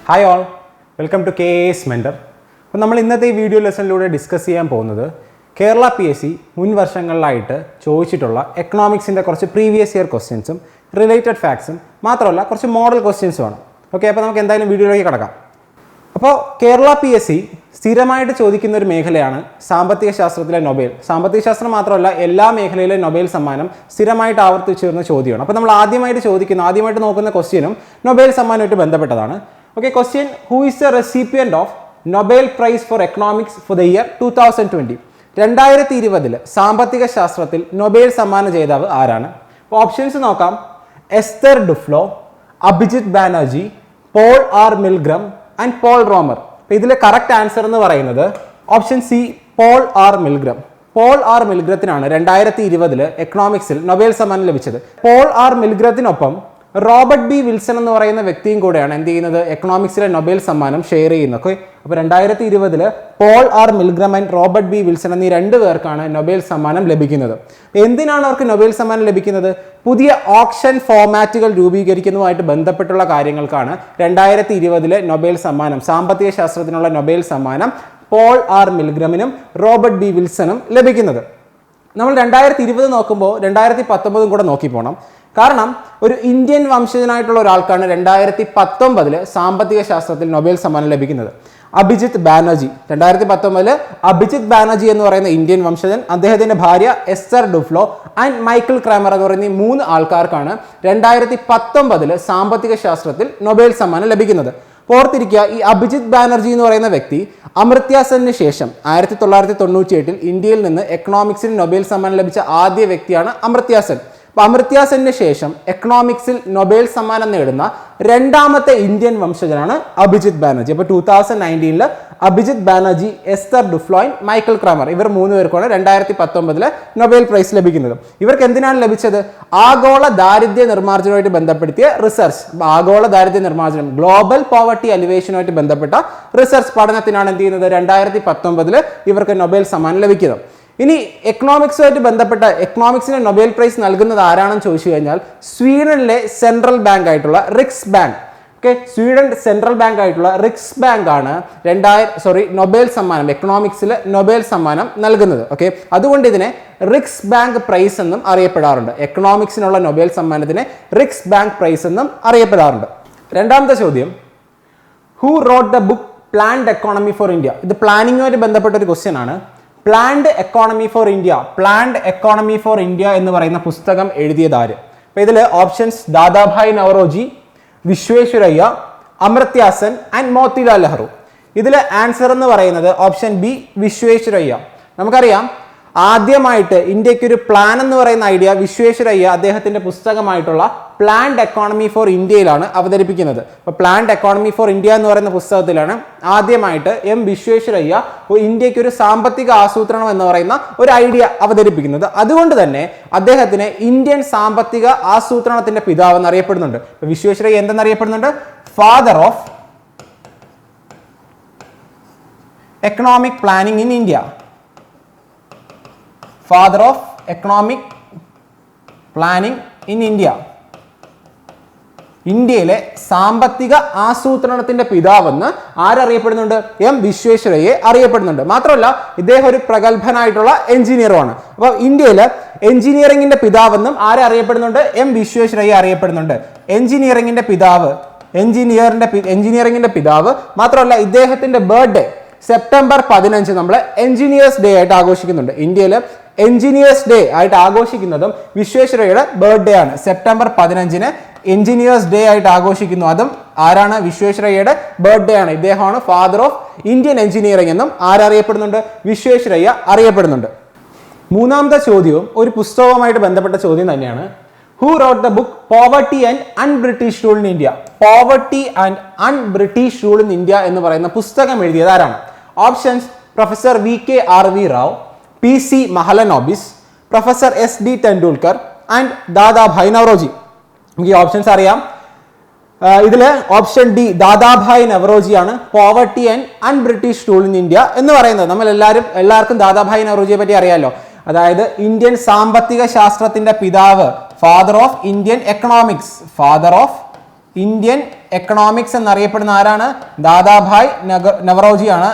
Hi all, welcome to KAS Mentor. അപ്പോൾ നമ്മൾ ഇന്നത്തെ ഈ വീഡിയോ ലെസണിലൂടെ ഡിസ്കസ് ചെയ്യാൻ പോകുന്നത് കേരള PSC മുൻ വർഷങ്ങളിലായിട്ട് ചോദിച്ചിട്ടുള്ള എക്കണോമിക്സിൻ്റെ കുറച്ച് പ്രീവിയസ് ഇയർ ക്വസ്റ്റ്യൻസും റിലേറ്റഡ് ഫാക്ട്സും മാത്രമല്ല കുറച്ച് മോഡൽ ക്വസ്റ്റ്യൻസുമാണ്. ഓക്കെ, അപ്പോൾ നമുക്ക് എന്തായാലും വീഡിയോയിലേക്ക് കടക്കാം. അപ്പോൾ കേരള PSC സ്ഥിരമായിട്ട് ചോദിക്കുന്ന ഒരു മേഖലയാണ് സാമ്പത്തിക ശാസ്ത്രത്തിലെ നൊബേൽ. സാമ്പത്തിക ശാസ്ത്രം മാത്രമല്ല, എല്ലാ മേഖലയിലെ നൊബേൽ സമ്മാനം സ്ഥിരമായിട്ട് ആവർത്തിച്ചു വരുന്ന ചോദ്യമാണ്. അപ്പോൾ നമ്മൾ ആദ്യമായിട്ട് നോക്കുന്ന ക്വസ്റ്റ്യനും നൊബേൽ സമ്മാനമായിട്ട് ബന്ധപ്പെട്ടതാണ്. Okay, question: who is the recipient of Nobel prize for economics for the year 2020? 2020 സാമ്പത്തിക ശാസ്ത്രത്തിൽ നൊബേൽ സമ്മാന ജേതാവ് ആരാണ്? അപ്പോൾ ഓപ്ഷൻസ് നോക്കാം: Esther Duflo, Abhijit Banerjee, Paul R Milgrom and Paul Romer. അപ്പോൾ ഇതിലെ കറക്റ്റ് ആൻസർ എന്ന് പറയുന്നത് option C, Paul R Milgrom. Paul R മിൽഗ്രത്തിനാണ് 2020 എക്കണോമിക്സിൽ നൊബേൽ സമ്മാനം ലഭിച്ചത്. പോൾ ആർ മിൽഗ്രത്തിനൊപ്പം റോബർട്ട് ബി വിൽസൺ എന്ന് പറയുന്ന വ്യക്തിയും കൂടെയാണ് എന്ത് ചെയ്യുന്നത്, എക്കണോമിക്സിലെ നൊബേൽ സമ്മാനം ഷെയർ ചെയ്യുന്നത്. ഓക്കെ, അപ്പോൾ 2020 Paul R Milgrom and Robert B Wilson എന്നീ രണ്ടു പേർക്കാണ് നൊബേൽ സമ്മാനം ലഭിക്കുന്നത്. എന്തിനാണ് അവർക്ക് നൊബേൽ സമ്മാനം ലഭിക്കുന്നത്? പുതിയ ഓപ്ഷൻ ഫോർമാറ്റുകൾ രൂപീകരിക്കുന്നതുമായിട്ട് ബന്ധപ്പെട്ടുള്ള കാര്യങ്ങൾക്കാണ് 2020 നൊബേൽ സമ്മാനം, സാമ്പത്തിക ശാസ്ത്രത്തിനുള്ള നൊബേൽ സമ്മാനം പോൾ ആർ മിൽഗ്രമിനും റോബർട്ട് ബി വിൽസണും ലഭിക്കുന്നത്. നമ്മൾ 2020 നോക്കുമ്പോൾ 2019 കൂടെ നോക്കി പോകണം. കാരണം ഒരു ഇന്ത്യൻ വംശജനായിട്ടുള്ള ഒരാൾക്കാണ് 2019 സാമ്പത്തിക ശാസ്ത്രത്തിൽ നൊബേൽ സമ്മാനം ലഭിക്കുന്നത്. അഭിജിത്ത് ബാനർജി. 2019 അഭിജിത്ത് ബാനർജി എന്ന് പറയുന്ന ഇന്ത്യൻ വംശജൻ, അദ്ദേഹത്തിന്റെ ഭാര്യ എസ്തർ ഡുഫ്ലോ ആൻഡ് മൈക്കിൾ ക്രാമർ എന്ന് പറയുന്ന ഈ 3 ആൾക്കാർക്കാണ് 2019 സാമ്പത്തിക ശാസ്ത്രത്തിൽ നൊബേൽ സമ്മാനം ലഭിക്കുന്നത്. ഓർത്തിരിക്കുക, ഈ അഭിജിത്ത് ബാനർജി എന്ന് പറയുന്ന വ്യക്തി അമർത്യ സെന്നിന് ശേഷം 1998 ഇന്ത്യയിൽ നിന്ന് എക്കണോമിക്സിൽ നൊബേൽ സമ്മാനം ലഭിച്ച ആദ്യ വ്യക്തിയാണ് അമർത്യ സെൻ. അപ്പോൾ അമർത്യ സെന്നിന് ശേഷം എക്കണോമിക്സിൽ നൊബേൽ സമ്മാനം നേടുന്ന രണ്ടാമത്തെ ഇന്ത്യൻ വംശജനാണ് അഭിജിത്ത് ബാനർജി. അപ്പോൾ 2019 അഭിജിത്ത് ബാനർജി, എസ്തർ ഡുഫ്ലോ, മൈക്കിൾ ക്രാമർ, ഇവർ 3 പേർക്കാണ് 2019 നൊബേൽ പ്രൈസ് ലഭിക്കുന്നത്. ഇവർക്ക് എന്തിനാണ് ലഭിച്ചത്? ആഗോള ദാരിദ്ര്യ നിർമ്മാർജ്ജനവുമായിട്ട് ബന്ധപ്പെടുത്തിയ റിസർച്ച്, ആഗോള ദാരിദ്ര്യ നിർമ്മാർജ്ജനം, ഗ്ലോബൽ പോവർട്ടി അലിവേഷനുമായിട്ട് ബന്ധപ്പെട്ട റിസർച്ച് പഠനത്തിനാണ് എന്ത് ചെയ്യുന്നത്, 2019 ഇവർക്ക് നൊബേൽ സമ്മാനം ലഭിക്കുന്നത്. ഇനി എക്കണോമിക്സുമായിട്ട് ബന്ധപ്പെട്ട എക്കണോമിക്സിന് നൊബേൽ പ്രൈസ് നൽകുന്നത് ആരാണെന്ന് ചോദിച്ചു കഴിഞ്ഞാൽ സ്വീഡനിലെ സെൻട്രൽ ബാങ്ക് ആയിട്ടുള്ള Riksbank. Okay, Sweden central bank ആയിട്ടുള്ള റിക്സ് ബാങ്ക് ആണ് നൊബേൽ സമ്മാനം, എക്കണോമിക്സിൽ നൊബേൽ സമ്മാനം നൽകുന്നത്. ഓക്കെ, അതുകൊണ്ട് ഇതിനെ റിക്സ് ബാങ്ക് പ്രൈസ് എന്നും അറിയപ്പെടാറുണ്ട്. എക്കണോമിക്സിനുള്ള നൊബേൽ സമ്മാനത്തിനെ റിക്സ് ബാങ്ക് പ്രൈസ് എന്നും അറിയപ്പെടാറുണ്ട്. രണ്ടാമത്തെ ചോദ്യം: who wrote the book planned economy for India? ഇത് പ്ലാനിങ്ങുമായിട്ട് ബന്ധപ്പെട്ട ഒരു ക്വസ്റ്റ്യൻ ആണ്. പ്ലാൻഡ് എക്കോണമി ഫോർ ഇന്ത്യ എന്ന് പറയുന്ന പുസ്തകം എഴുതിയത് ആര്? അപ്പോൾ ഇതിൽ ഓപ്ഷൻസ്: ദാദാഭായ് നവറോജി, വിശ്വേശ്വരയ്യ, അമർത്യ സെൻ ആൻഡ് മോത്തിലാൽ നെഹ്റു. ഇതിൽ ആൻസർ എന്ന് പറയുന്നത് ഓപ്ഷൻ ബി, വിശ്വേശ്വരയ്യ. നമുക്കറിയാം, ആദ്യമായിട്ട് ഇന്ത്യക്ക് ഒരു പ്ലാൻ എന്ന് പറയുന്ന ഐഡിയ വിശ്വേശ്വരയ്യ അദ്ദേഹത്തിന്റെ പുസ്തകമായിട്ടുള്ള പ്ലാൻഡ് എക്കോണമി ഫോർ ഇന്ത്യയിലാണ് അവതരിപ്പിക്കുന്നത്. അപ്പോൾ പ്ലാൻഡ് എക്കോണമി ഫോർ ഇന്ത്യ എന്ന് പറയുന്ന പുസ്തകത്തിലാണ് ആദ്യമായിട്ട് വിശ്വേശ്വരയ്യ ഇന്ത്യക്ക് ഒരു സാമ്പത്തിക ആസൂത്രണം എന്ന് പറയുന്ന ഒരു ഐഡിയ അവതരിപ്പിക്കുന്നത്. അതുകൊണ്ട് തന്നെ അദ്ദേഹത്തിന് ഇന്ത്യൻ സാമ്പത്തിക ആസൂത്രണത്തിന്റെ പിതാവ് എന്നറിയപ്പെടുന്നുണ്ട്. വിശ്വേശ്വരയ്യ എന്തെന്നറിയപ്പെടുന്നുണ്ട്? Father of economic planning in India. Father of economic planning in India. ഇന്ത്യയിലെ സാമ്പത്തിക ആസൂത്രണത്തിന്റെ പിതാവെന്ന് ആരറിയപ്പെടുന്നുണ്ട്? വിശ്വേശ്വരയ്യെ അറിയപ്പെടുന്നുണ്ട്. മാത്രമല്ല ഇദ്ദേഹം ഒരു പ്രഗത്ഭനായിട്ടുള്ള എഞ്ചിനീയറുമാണ്. അപ്പോൾ ഇന്ത്യയിലെ എഞ്ചിനീയറിംഗിന്റെ പിതാവെന്നും ആരെ അറിയപ്പെടുന്നുണ്ട്? വിശ്വേശ്വരയ്യ അറിയപ്പെടുന്നുണ്ട്. എഞ്ചിനീയറിംഗിന്റെ പിതാവ്. മാത്രമല്ല ഇദ്ദേഹത്തിന്റെ ബർത്ത്ഡേ സെപ്റ്റംബർ 15 നമ്മൾ എഞ്ചിനീയേഴ്സ് ഡേ ആയിട്ട് ആഘോഷിക്കുന്നുണ്ട്. ഇന്ത്യയിൽ എഞ്ചിനീയേഴ്സ് ഡേ ആയിട്ട് ആഘോഷിക്കുന്നതും വിശ്വേശ്വരയ്യയുടെ ബർത്ത്ഡേ ആണ്. സെപ്റ്റംബർ 15 എഞ്ചിനീയേഴ്സ് ഡേ ആയിട്ട് ആഘോഷിക്കുന്നു. അതും ആരാണ്? വിശ്വേശ്വരയ്യയുടെ ബർത്ത്ഡേ ആണ്. ഇദ്ദേഹമാണ് ഫാദർ ഓഫ് ഇന്ത്യൻ എഞ്ചിനീയറിംഗ് എന്നും ആരറിയപ്പെടുന്നുണ്ട്? വിശ്വേശ്വരയ്യ അറിയപ്പെടുന്നുണ്ട്. മൂന്നാമത്തെ ചോദ്യവും ഒരു പുസ്തകവുമായിട്ട് ബന്ധപ്പെട്ട ചോദ്യം തന്നെയാണ്. Who wrote the book poverty and unBritish rule in India? Poverty and unBritish rule in India എന്ന് പറയുന്ന പുസ്തകം എഴുതിയത് ആരാണ്? Options: professor VKRV Rao, PC Mahalanobis, professor SD Tendulkar and Dadabhai Naoroji. നമുക്ക് ഈ ഓപ്ഷൻസ് അറിയാം. ഇതിൽ ഓപ്ഷൻ ഡി, ദാദാഭായ് നവറോജിയാണ് poverty and unBritish rule in India എന്ന് പറയുന്നത്. നമ്മൾ എല്ലാവർക്കും ദാദാഭായ് നവറോജിയെ പറ്റി അറിയാലോ. അതായത് ഇന്ത്യൻ സാമ്പത്തിക ശാസ്ത്രത്തിന്റെ പിതാവ്, father of Indian economics, father of Indian economics എന്നറിയപ്പെടുന്ന ആരാണ്? ദാദാഭായ് നവറോജിയാണ്.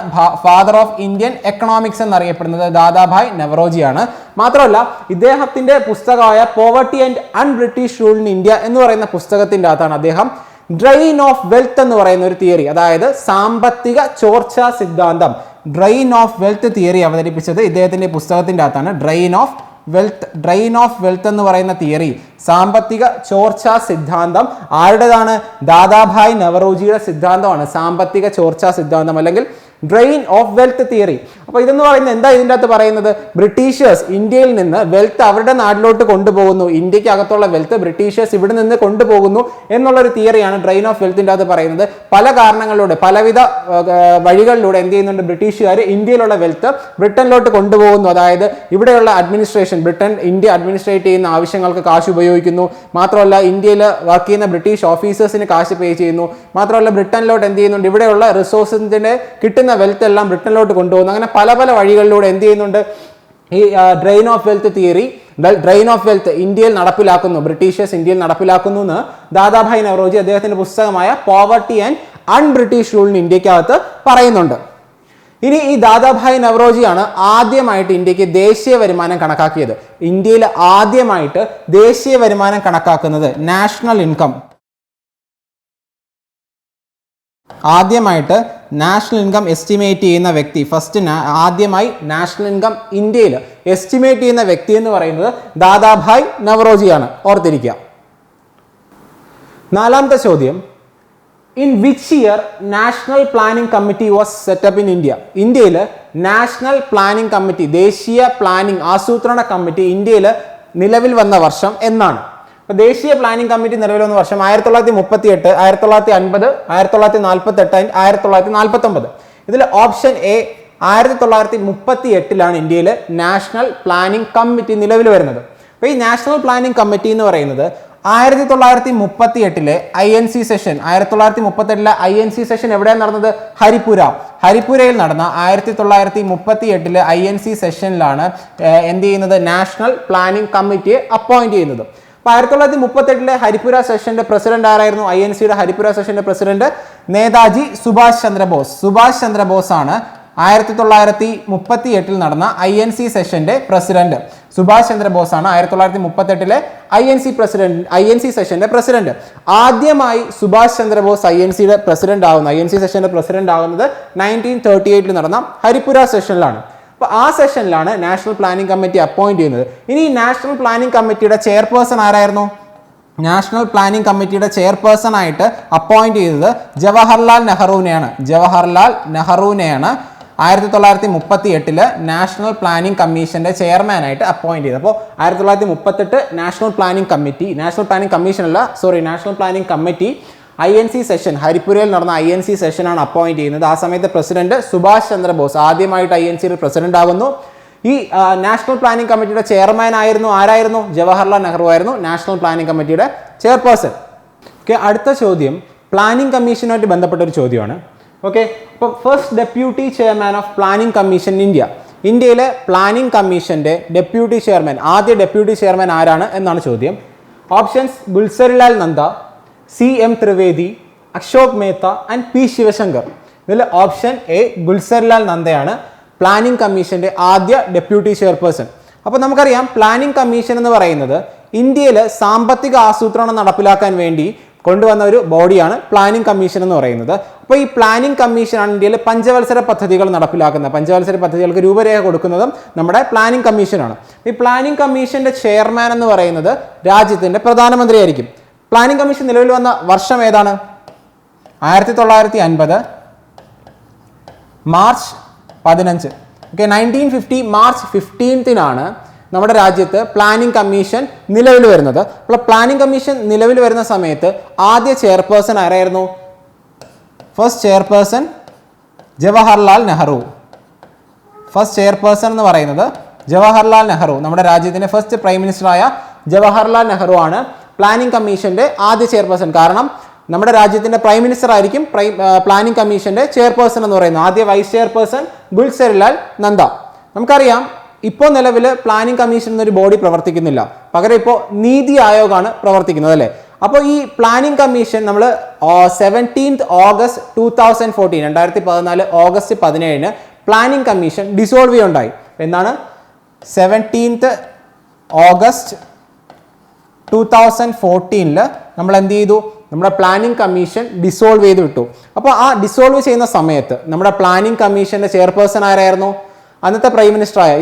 ഫാദർ ഓഫ് ഇന്ത്യൻ എക്കണോമിക്സ് എന്നറിയപ്പെടുന്നത് ദാദാഭായ് നവറോജിയാണ്. മാത്രമല്ല ഇദ്ദേഹത്തിന്റെ പുസ്തകമായ poverty and un British rule in India എന്ന് പറയുന്ന പുസ്തകത്തിന്റെ അകത്താണ് അദ്ദേഹം ഡ്രെയിൻ ഓഫ് വെൽത്ത് എന്ന് പറയുന്ന ഒരു തിയറി, അതായത് സാമ്പത്തിക ചോർച്ചാ സിദ്ധാന്തം, ഡ്രെയിൻ ഓഫ് വെൽത്ത് തിയറി അവതരിപ്പിച്ചത് ഇദ്ദേഹത്തിന്റെ പുസ്തകത്തിന്റെ അകത്താണ്. ഡ്രെയിൻ ഓഫ് വെൽത്ത് എന്ന് പറയുന്ന തിയറി, സാമ്പത്തിക ചോർച്ചാ സിദ്ധാന്തം ആരുടേതാണ്? ദാദാഭായ് നവറോജിയുടെ സിദ്ധാന്തമാണ് സാമ്പത്തിക ചോർച്ചാ സിദ്ധാന്തം, അല്ലെങ്കിൽ ഡ്രെയിൻ ഓഫ് വെൽത്ത് തിയറി. അപ്പൊ ഇതെന്ന് പറയുന്നത് എന്താ ഇതിൻ്റെ അകത്ത് പറയുന്നത്? ബ്രിട്ടീഷേഴ്സ് ഇന്ത്യയിൽ നിന്ന് വെൽത്ത് അവരുടെ നാട്ടിലോട്ട് കൊണ്ടുപോകുന്നു, ഇന്ത്യക്ക് അകത്തുള്ള വെൽത്ത് ബ്രിട്ടീഷേഴ്സ് ഇവിടെ നിന്ന് കൊണ്ടുപോകുന്നു എന്നുള്ളൊരു തിയറിയാണ് ഡ്രെയിൻ ഓഫ് വെൽത്തിൻ്റെ അകത്ത് പറയുന്നത്. പല കാരണങ്ങളിലൂടെ, പലവിധ വഴികളിലൂടെ എന്ത് ചെയ്യുന്നുണ്ട്? ബ്രിട്ടീഷുകാർ ഇന്ത്യയിലുള്ള വെൽത്ത് ബ്രിട്ടനിലോട്ട് കൊണ്ടുപോകുന്നു. അതായത് ഇവിടെയുള്ള അഡ്മിനിസ്ട്രേഷൻ, ഇന്ത്യ അഡ്മിനിസ്ട്രേറ്റ് ചെയ്യുന്ന ആവശ്യങ്ങൾക്ക് കാശ് ഉപയോഗിക്കുന്നു. മാത്രമല്ല ഇന്ത്യയിൽ വർക്ക് ചെയ്യുന്ന ബ്രിട്ടീഷ് ഓഫീസേഴ്സിന് കാശ് പേ ചെയ്യുന്നു. മാത്രമല്ല ബ്രിട്ടനിലോട്ട് എന്ത് ചെയ്യുന്നുണ്ട്? ഇവിടെയുള്ള റിസോഴ്സിന്റെ കിട്ടുന്ന വെൽത്ത് എല്ലാം ബ്രിട്ടനിലോട്ട് കൊണ്ടുപോകുന്നു. അങ്ങനെ പല പല വഴികളിലൂടെ എന്ത് ചെയ്യുന്നുണ്ട്? ഈ drain of wealth theory, drain of wealth ഇന്ത്യയിൽ നടപ്പിലാക്കുന്നു, ബ്രിട്ടീഷേഴ്സ് ഇന്ത്യയിൽ നടപ്പിലാക്കുന്നു എന്ന് ദാദാഭായ് നവറോജി അദ്ദേഹത്തിന്റെ പുസ്തകമായ poverty and un British rule in ഇന്ത്യക്കകത്ത് പറയുന്നുണ്ട്. ഇനി ഈ ദാദാഭായ് നവറോജിയാണ് ആദ്യമായിട്ട് ഇന്ത്യക്ക് ദേശീയ വരുമാനം കണക്കാക്കിയത്. ഇന്ത്യയിൽ ആദ്യമായിട്ട് ദേശീയ വരുമാനം കണക്കാക്കുന്നത്, നാഷണൽ ഇൻകം, ആദ്യമായിട്ട് നാഷണൽ ഇൻകം എസ്റ്റിമേറ്റ് ചെയ്യുന്ന വ്യക്തി, ആദ്യമായി നാഷണൽ ഇൻകം ഇന്ത്യയിൽ എസ്റ്റിമേറ്റ് ചെയ്യുന്ന വ്യക്തി എന്ന് പറയുന്നത് ദാദാഭായ് നവറോജിയാണ്. ഓർത്തിരിക്കുക. നാലാമത്തെ ചോദ്യം, in which year national planning committee was set up in India? ഇന്ത്യയിൽ നാഷണൽ പ്ലാനിംഗ് കമ്മിറ്റി, ദേശീയ പ്ലാനിംഗ് ആസൂത്രണ കമ്മിറ്റി ഇന്ത്യയിൽ നിലവിൽ വന്ന വർഷം എന്നാണ്? ദേശീയ പ്ലാനിംഗ് കമ്മിറ്റി നിലവിൽ വന്ന വർഷം 1938, 1950, 1948, 1949. ഇതിൽ ഓപ്ഷൻ എ 1938 ഇന്ത്യയിൽ നാഷണൽ പ്ലാനിംഗ് കമ്മിറ്റി നിലവിൽ വരുന്നത്. അപ്പോൾ ഈ നാഷണൽ പ്ലാനിംഗ് കമ്മിറ്റി എന്ന് പറയുന്നത് 1938 INC സെഷൻ, 1938 INC സെഷൻ എവിടെയാണ് നടന്നത്? ഹരിപ്പുരയിൽ നടന്ന 1938 INC സെഷനിലാണ് എന്ത് ചെയ്യുന്നത്? നാഷണൽ പ്ലാനിംഗ് കമ്മിറ്റിയെ അപ്പോയിന്റ് ചെയ്യുന്നത്. അപ്പോൾ 1938 ഹരിപ്പുര സെഷന്റെ പ്രസിഡന്റ് ആരായിരുന്നു? INCയുടെ ഹരിപ്പുര സെഷന്റെ പ്രസിഡന്റ് നേതാജി സുഭാഷ് ചന്ദ്രബോസ് ആണ്. 1938 നടന്ന INC സെഷന്റെ പ്രസിഡന്റ് സുഭാഷ് ചന്ദ്രബോസ് ആണ്. 1938 INC സെഷന്റെ പ്രസിഡന്റ്. ആദ്യമായി സുഭാഷ് ചന്ദ്രബോസ് INCയുടെ പ്രസിഡന്റ് ആവുന്നത്, INC സെഷന്റെ പ്രസിഡന്റ് ആവുന്നത് 1938 നടന്ന ഹരിപ്പുര സെഷനിലാണ്. അപ്പോൾ ആ സെഷനിലാണ് നാഷണൽ പ്ലാനിംഗ് കമ്മിറ്റി അപ്പോയിന്റ് ചെയ്യുന്നത്. ഇനി നാഷണൽ പ്ലാനിംഗ് കമ്മിറ്റിയുടെ ചെയർപേഴ്സൺ ആരായിരുന്നു? നാഷണൽ പ്ലാനിംഗ് കമ്മിറ്റിയുടെ ചെയർപേഴ്സൺ ആയിട്ട് അപ്പോയിന്റ് ചെയ്തത് ജവഹർലാൽ നെഹ്റുവിനെയാണ്. 1938 നാഷണൽ പ്ലാനിംഗ് കമ്മീഷന്റെ ചെയർമാനായിട്ട് അപ്പോയിന്റ് ചെയ്തത്. അപ്പോൾ 1938 national planning committee INC session, ഹരിപ്പുരയിൽ നടന്ന INC സെഷനാണ് അപ്പോയിന്റ് ചെയ്യുന്നത്. ആ സമയത്ത് പ്രസിഡന്റ് സുഭാഷ് ചന്ദ്രബോസ് ആദ്യമായിട്ട് INCയുടെ പ്രസിഡന്റ് ആകുന്നു. ഈ നാഷണൽ പ്ലാനിംഗ് കമ്മിറ്റിയുടെ ചെയർമാൻ ആരായിരുന്നു? ജവഹർലാൽ നെഹ്റു ആയിരുന്നു നാഷണൽ പ്ലാനിംഗ് കമ്മിറ്റിയുടെ ചെയർപേഴ്സൺ. ഓക്കെ, അടുത്ത ചോദ്യം പ്ലാനിംഗ് കമ്മീഷനുമായിട്ട് ബന്ധപ്പെട്ട ഒരു ചോദ്യമാണ്. ഓക്കെ, അപ്പോൾ first deputy chairman of planning commission India, ഇന്ത്യയിലെ പ്ലാനിംഗ് കമ്മീഷന്റെ ഡെപ്യൂട്ടി ചെയർമാൻ, ആദ്യ ഡെപ്യൂട്ടി ചെയർമാൻ ആരാണ് എന്നാണ് ചോദ്യം. Options Gulzarilal Nanda, CM Trivedi, Ashok Mehta and P Shivshankar. ഇതിൽ ഓപ്ഷൻ എ ഗുൽസറിലാൽ നന്ദയാണ് പ്ലാനിംഗ് കമ്മീഷന്റെ ആദ്യ ഡെപ്യൂട്ടി ചെയർപേഴ്സൺ. അപ്പോൾ നമുക്കറിയാം പ്ലാനിംഗ് കമ്മീഷൻ എന്ന് പറയുന്നത് ഇന്ത്യയിൽ സാമ്പത്തിക ആസൂത്രണം നടപ്പിലാക്കാൻ വേണ്ടി കൊണ്ടുവന്ന ഒരു ബോഡിയാണ് പ്ലാനിംഗ് കമ്മീഷൻ എന്ന് പറയുന്നത്. അപ്പോൾ ഈ പ്ലാനിംഗ് കമ്മീഷനാണ് ഇന്ത്യയിൽ പഞ്ചവത്സര പദ്ധതികൾ നടപ്പിലാക്കുന്നത്. പഞ്ചവത്സര പദ്ധതികൾക്ക് രൂപരേഖ കൊടുക്കുന്നതും നമ്മുടെ പ്ലാനിംഗ് കമ്മീഷനാണ്. ഈ പ്ലാനിംഗ് കമ്മീഷന്റെ ചെയർമാൻ എന്ന് പറയുന്നത് രാജ്യത്തിന്റെ പ്രധാനമന്ത്രി ആയിരിക്കും. പ്ലാനിംഗ് കമ്മീഷൻ നിലവിൽ വന്ന വർഷം ഏതാണ്? 1950 മാർച്ച് 15. ഓക്കെ, 1950 മാർച്ച് 15 നമ്മുടെ രാജ്യത്ത് പ്ലാനിംഗ് കമ്മീഷൻ നിലവിൽ വരുന്നത്. അപ്പോൾ പ്ലാനിംഗ് കമ്മീഷൻ നിലവിൽ വരുന്ന സമയത്ത് ആദ്യ ചെയർപേഴ്സൺ ആരായിരുന്നു? First chairperson Jawaharlal Nehru. First chairperson എന്ന് പറയുന്നത് ജവഹർലാൽ നെഹ്റു, നമ്മുടെ രാജ്യത്തിന്റെ ഫസ്റ്റ് പ്രൈം മിനിസ്റ്ററായ ജവഹർലാൽ നെഹ്റു ആണ് പ്ലാനിംഗ് കമ്മീഷന്റെ ആദ്യ ചെയർപേഴ്സൺ. കാരണം നമ്മുടെ രാജ്യത്തിന്റെ പ്രൈം മിനിസ്റ്റർ ആയിരിക്കും പ്ലാനിംഗ് കമ്മീഷന്റെ ചെയർപേഴ്സൺ എന്ന് പറയുന്നത്. ആദ്യ വൈസ് ചെയർപേഴ്സൺ ഗുൽസറിലാൽ നന്ദ. നമുക്കറിയാം ഇപ്പോൾ നിലവിൽ പ്ലാനിംഗ് കമ്മീഷൻ എന്നൊരു ബോഡി പ്രവർത്തിക്കുന്നില്ല, പകരം ഇപ്പോൾ നീതി ആയോഗാണ് പ്രവർത്തിക്കുന്നത്, അല്ലേ? അപ്പോൾ ഈ പ്ലാനിംഗ് കമ്മീഷൻ നമ്മൾ 17th August 2014 2014 August 17 planning commission dissolve ചെയ്യുണ്ടായി. എന്താണ് 17th August 2014 നമ്മൾ എന്ത് ചെയ്തു, നമ്മുടെ പ്ലാനിംഗ് കമ്മീഷൻ ഡിസോൾവ് ചെയ്ത് വിട്ടു. അപ്പോൾ ആ ഡിസോൾവ് ചെയ്യുന്ന സമയത്ത് നമ്മുടെ പ്ലാനിംഗ് കമ്മീഷന്റെ ചെയർപേഴ്സൺ ആരായിരുന്നു? അന്നത്തെ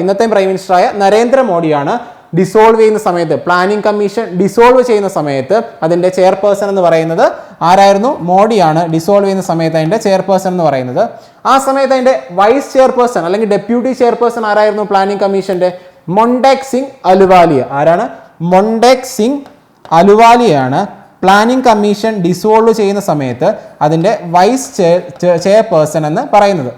ഇന്നത്തെ പ്രൈം മിനിസ്റ്ററായ നരേന്ദ്രമോദിയാണ്. ഡിസോൾവ് ചെയ്യുന്ന സമയത്ത് പ്ലാനിംഗ് കമ്മീഷൻ ഡിസോൾവ് ചെയ്യുന്ന സമയത്ത് അതിന്റെ ചെയർപേഴ്സൺ എന്ന് പറയുന്നത് ആരായിരുന്നു? മോഡിയാണ്. ഡിസോൾവ് ചെയ്യുന്ന സമയത്ത് അതിന്റെ ചെയർപേഴ്സൺ എന്ന് പറയുന്നത്. ആ സമയത്ത് അതിന്റെ വൈസ് ചെയർപേഴ്സൺ അല്ലെങ്കിൽ ഡെപ്യൂട്ടി ചെയർപേഴ്സൺ ആരായിരുന്നു പ്ലാനിംഗ് കമ്മീഷന്റെ? മൊണ്ടേക് സിംഗ് അലുവാലിയ. ആരാണ്? മൊണ്ടേക് സിംഗ് അലുവാലിയാണ് പ്ലാനിംഗ് കമ്മീഷൻ ഡിസോൾവ് ചെയ്യുന്ന സമയത്ത് അതിന്റെ വൈസ് ചെയർപേഴ്സൺ എന്ന് പറയുന്നത്.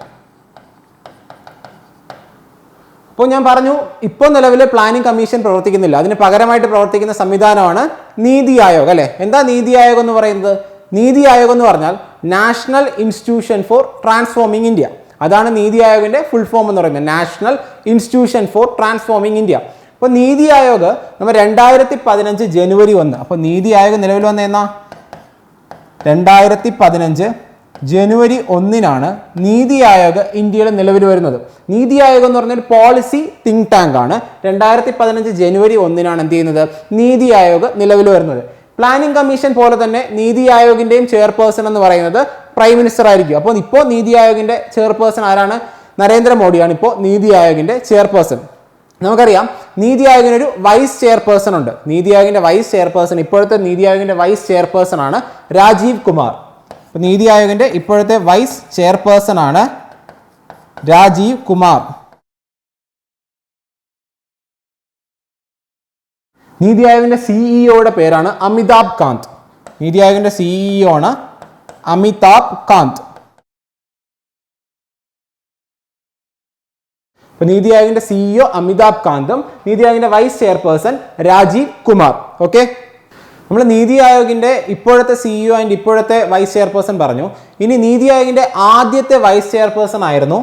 അപ്പോൾ ഞാൻ പറഞ്ഞു, ഇപ്പോൾ നിലവിൽ പ്ലാനിംഗ് കമ്മീഷൻ പ്രവർത്തിക്കുന്നില്ല. അതിന് പകരമായിട്ട് പ്രവർത്തിക്കുന്ന സംവിധാനമാണ് നീതി ആയോഗ്, അല്ലെ? എന്താ നീതി ആയോഗ് എന്ന് പറയുന്നത്? നീതി ആയോഗ് എന്ന് പറഞ്ഞാൽ national institution for transforming India. അതാണ് നീതി ആയോഗിന്റെ ഫുൾ ഫോം എന്ന് പറയുന്നത്, national institution for transforming India. അപ്പോൾ നീതി ആയോഗ് നമ്മൾ 2015 ജനുവരി 1. അപ്പോൾ നീതി ആയോഗ് നിലവിൽ വന്ന എന്നാ? 2015 ജനുവരി 1 നീതി ആയോഗ് ഇന്ത്യയിൽ നിലവിൽ വരുന്നത്. നീതി ആയോഗ് എന്ന് പറഞ്ഞൊരു പോളിസി തിങ്ക് ടാങ്ക് ആണ്. 2015 ജനുവരി 1 എന്ത് ചെയ്യുന്നത്? നീതി ആയോഗ് നിലവിൽ വരുന്നത്. പ്ലാനിംഗ് കമ്മീഷൻ പോലെ തന്നെ നീതി ആയോഗിന്റെയും ചെയർപേഴ്സൺ എന്ന് പറയുന്നത് പ്രൈം മിനിസ്റ്റർ ആയിരിക്കും. അപ്പോൾ ഇപ്പോൾ നീതി ആയോഗിന്റെ ചെയർപേഴ്സൺ ആരാണ്? നരേന്ദ്രമോദിയാണ് ഇപ്പോൾ നീതി ആയോഗിന്റെ ചെയർപേഴ്സൺ. നമുക്കറിയാം നീതി ആയോഗിന് ഒരു വൈസ് ചെയർപേഴ്സൺ ഉണ്ട്. നീതി ആയോഗിന്റെ വൈസ് ചെയർപേഴ്സൺ, ഇപ്പോഴത്തെ നീതി ആയോഗിന്റെ വൈസ് ചെയർപേഴ്സൺ ആണ് രാജീവ് കുമാർ. നീതി ആയോഗിന്റെ ഇപ്പോഴത്തെ വൈസ് ചെയർപേഴ്സൺ ആണ് രാജീവ് കുമാർ. നീതി ആയോഗിന്റെ സിഇഒയുടെ പേരാണ് അമിതാഭ് കാന്ത്. നീതി ആയോഗിന്റെ സിഇഒ ആണ് അമിതാഭ് കാന്ത്. നീതി ആയോഗിന്റെ സിഇഒ അമിതാഭ് കാന്തും നീതി ആയോഗിന്റെ vice chairperson Rajiv Kumar. Okay, നമ്മൾ നീതി ആയോഗിന്റെ ഇപ്പോഴത്തെ സിഇഒ ആൻഡ് ഇപ്പോഴത്തെ വൈസ് ചെയർപേഴ്സൺ പറഞ്ഞു. ഇനി നീതി ആയോഗിന്റെ ആദ്യത്തെ വൈസ് ചെയർപേഴ്സൺ ആയിരുന്നു,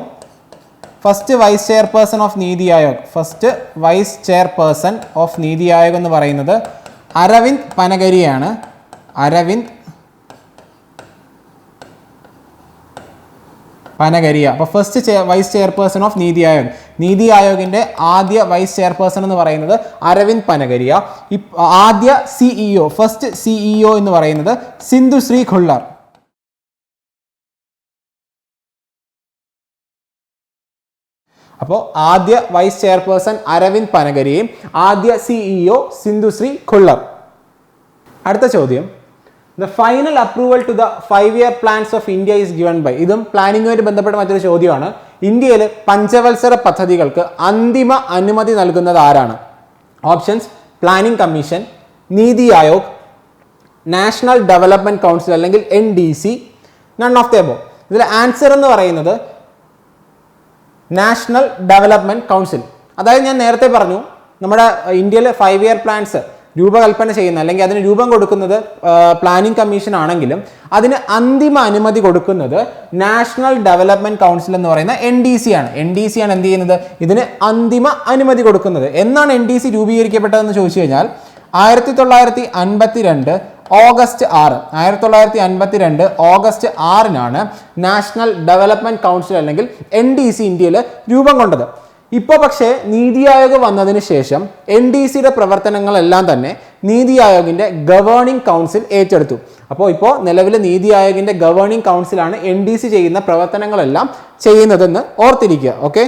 first vice chairperson of Niti Aayog. First vice chairperson of Niti Aayog എന്ന് പറയുന്നത് അരവിന്ദ് പനഗരിയാണ്. അരവിന്ദ് പനഗരിയ. അപ്പോൾ first vice chairperson of Niti Aayog. നീതി ആയോഗിന്റെ ആദ്യ വൈസ് ചെയർപേഴ്സൺ എന്ന് പറയുന്നത് അരവിന്ദ് പനഗരിയ. ആദ്യ സിഇഒ, ഫസ്റ്റ് സിഇഒ എന്ന് പറയുന്നത് സിന്ധുശ്രീ ഖുള്ളർ. അപ്പോൾ ആദ്യ വൈസ് ചെയർപേഴ്സൺ അരവിന്ദ് പനഗരിയും ആദ്യ സിഇഒ സിന്ധുശ്രീ ഖുള്ളർ. അടുത്ത ചോദ്യം, The final approval to the 5-year plans of India is given by. ഇതും പ്ലാനിങ്ങുമായിട്ട് ബന്ധപ്പെട്ട മറ്റൊരു ചോദ്യമാണ്. ഇന്ത്യയിൽ പഞ്ചവത്സര പദ്ധതികൾക്ക് അന്തിമ അനുമതി നൽകുന്നത് ആരാണ്? Options: planning commission, NITI Aayog, national development council അല്ലെങ്കിൽ NDC, none of the above. ഇതിൽ ആൻസർ എന്ന് പറയുന്നത് നാഷണൽ ഡെവലപ്മെന്റ് കൗൺസിൽ. അതായത് ഞാൻ നേരത്തെ പറഞ്ഞു, നമ്മുടെ ഇന്ത്യയിലെ 5-year പ്ലാൻസ് രൂപകൽപ്പന ചെയ്യുന്ന അല്ലെങ്കിൽ അതിന് രൂപം കൊടുക്കുന്നത് പ്ലാനിംഗ് കമ്മീഷൻ ആണെങ്കിലും അതിന് അന്തിമ അനുമതി കൊടുക്കുന്നത് നാഷണൽ ഡെവലപ്മെന്റ് കൗൺസിൽ എന്ന് പറയുന്ന NDC ആണ്. NDC ആണ് എന്ത് ചെയ്യുന്നത്? ഇതിന് അന്തിമ അനുമതി കൊടുക്കുന്നത്. എന്നാണ് NDC രൂപീകരിക്കപ്പെട്ടതെന്ന് ചോദിച്ചു കഴിഞ്ഞാൽ 1952 August 6. 1952 August 6 national development council അല്ലെങ്കിൽ NDC ഇന്ത്യയിൽ രൂപം കൊണ്ടത്. ഇപ്പോൾ പക്ഷേ നീതി ആയോഗ് വന്നതിന് ശേഷം NDCയുടെ പ്രവർത്തനങ്ങളെല്ലാം തന്നെ നീതി ആയോഗിന്റെ ഗവേണിംഗ് കൗൺസിൽ ഏറ്റെടുത്തു. അപ്പോൾ ഇപ്പോൾ നിലവിൽ നീതി ആയോഗിന്റെ ഗവേണിംഗ് കൗൺസിലാണ് NDC ചെയ്യുന്ന പ്രവർത്തനങ്ങളെല്ലാം ചെയ്യുന്നതെന്ന് ഓർത്തിരിക്കുക. ഓക്കെ,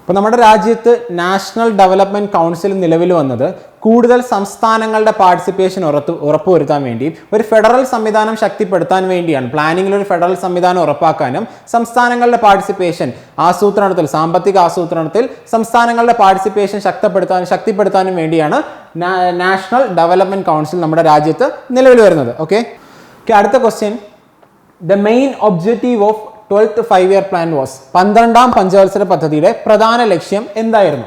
അപ്പോൾ നമ്മുടെ രാജ്യത്ത് നാഷണൽ ഡെവലപ്മെന്റ് കൗൺസിൽ നിലവിൽ വന്നത് കൂടുതൽ സംസ്ഥാനങ്ങളുടെ പാർട്ടിസിപ്പേഷൻ ഉറപ്പുവരുത്താൻ വേണ്ടി ഒരു ഫെഡറൽ സംവിധാനം ശക്തിപ്പെടുത്താൻ വേണ്ടിയാണ്. പ്ലാനിങ്ങിൽ ഒരു ഫെഡറൽ സംവിധാനം ഉറപ്പാക്കാനും സംസ്ഥാനങ്ങളുടെ പാർട്ടിസിപ്പേഷൻ ആസൂത്രണത്തിൽ, സാമ്പത്തിക ആസൂത്രണത്തിൽ സംസ്ഥാനങ്ങളുടെ പാർട്ടിസിപ്പേഷൻ ശക്തിപ്പെടുത്താനും വേണ്ടിയാണ് നാഷണൽ ഡെവലപ്മെന്റ് കൗൺസിൽ നമ്മുടെ രാജ്യത്ത് നിലവിൽ വരുന്നത്. ഓക്കെ, അടുത്ത question, the main objective of 12th 5-year plan was. 12ാം പഞ്ചവത്സര പദ്ധതിയുടെ പ്രധാന ലക്ഷ്യം എന്തായിരുന്നു?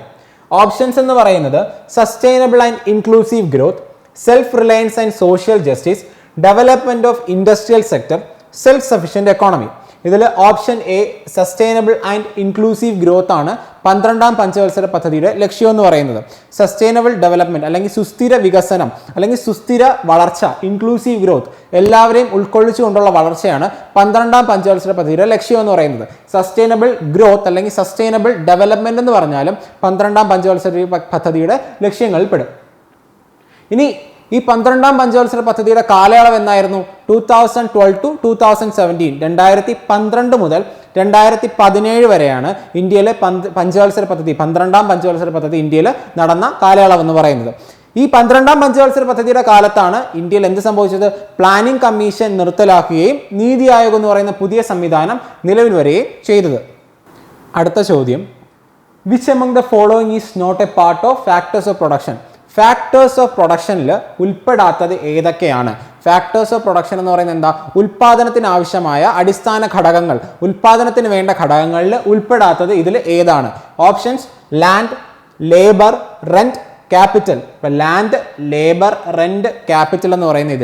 ഓപ്ഷൻസ് എന്ന് പറയുന്നത് sustainable and inclusive growth, self reliance and social justice, development of industrial sector, self sufficient economy. ഇതിൽ option A sustainable and inclusive growth ആണ് 12ാം പഞ്ചവത്സര പദ്ധതിയുടെ ലക്ഷ്യം എന്ന് പറയുന്നത്. സസ്റ്റൈനബിൾ ഡെവലപ്മെന്റ് അല്ലെങ്കിൽ സുസ്ഥിര വികസനം അല്ലെങ്കിൽ സുസ്ഥിര വളർച്ച, ഇൻക്ലൂസീവ് ഗ്രോത്ത്, എല്ലാവരെയും ഉൾക്കൊള്ളിച്ചുകൊണ്ടുള്ള വളർച്ചയാണ് 12ാം പഞ്ചവത്സര പദ്ധതിയുടെ ലക്ഷ്യം എന്ന് പറയുന്നത്. സസ്റ്റൈനബിൾ ഗ്രോത്ത് അല്ലെങ്കിൽ സസ്റ്റൈനബിൾ ഡെവലപ്മെന്റ് എന്ന് പറഞ്ഞാലും 12ാം പഞ്ചവത്സര പദ്ധതിയുടെ ലക്ഷ്യങ്ങളിൽ പെടും. ഇനി ഈ 12ാം പഞ്ചവത്സര പദ്ധതിയുടെ കാലയളവ് എന്നായിരുന്നു? 2012 to 2017, 2012 മുതൽ 2017 വരെയാണ് ഇന്ത്യയിലെ പഞ്ചവത്സര പദ്ധതി, 12ാം പഞ്ചവത്സര പദ്ധതി ഇന്ത്യയിൽ നടന്ന കാലയളവ് എന്ന് പറയുന്നത്. ഈ 12ാം പഞ്ചവത്സര പദ്ധതിയുടെ കാലത്താണ് ഇന്ത്യയിൽ എന്ത് സംഭവിച്ചത്? പ്ലാനിംഗ് കമ്മീഷൻ നിർത്തലാക്കുകയും നീതി ആയോഗ് എന്ന് പറയുന്ന പുതിയ സംവിധാനം നിലവിൽ വരികയും ചെയ്തത്. അടുത്ത ചോദ്യം, which among the following is not a part of factors of production? Factors of പ്രൊഡക്ഷനിൽ ഉൾപ്പെടാത്തത് ഏതൊക്കെയാണ്? ഫാക്ടേഴ്സ് ഓഫ് പ്രൊഡക്ഷൻ എന്ന് പറയുന്നത് എന്താ? ഉൽപാദനത്തിന് ആവശ്യമായ അടിസ്ഥാന ഘടകങ്ങൾ, ഉൽപാദനത്തിന് വേണ്ട ഘടകങ്ങളിൽ ഉൾപ്പെടാത്തത് ഇതിൽ ഏതാണ്? Options land, labour, rent, capital. ഇപ്പം ലാൻഡ്, ലേബർ, റെന്റ്, ക്യാപിറ്റൽ എന്ന് പറയുന്ന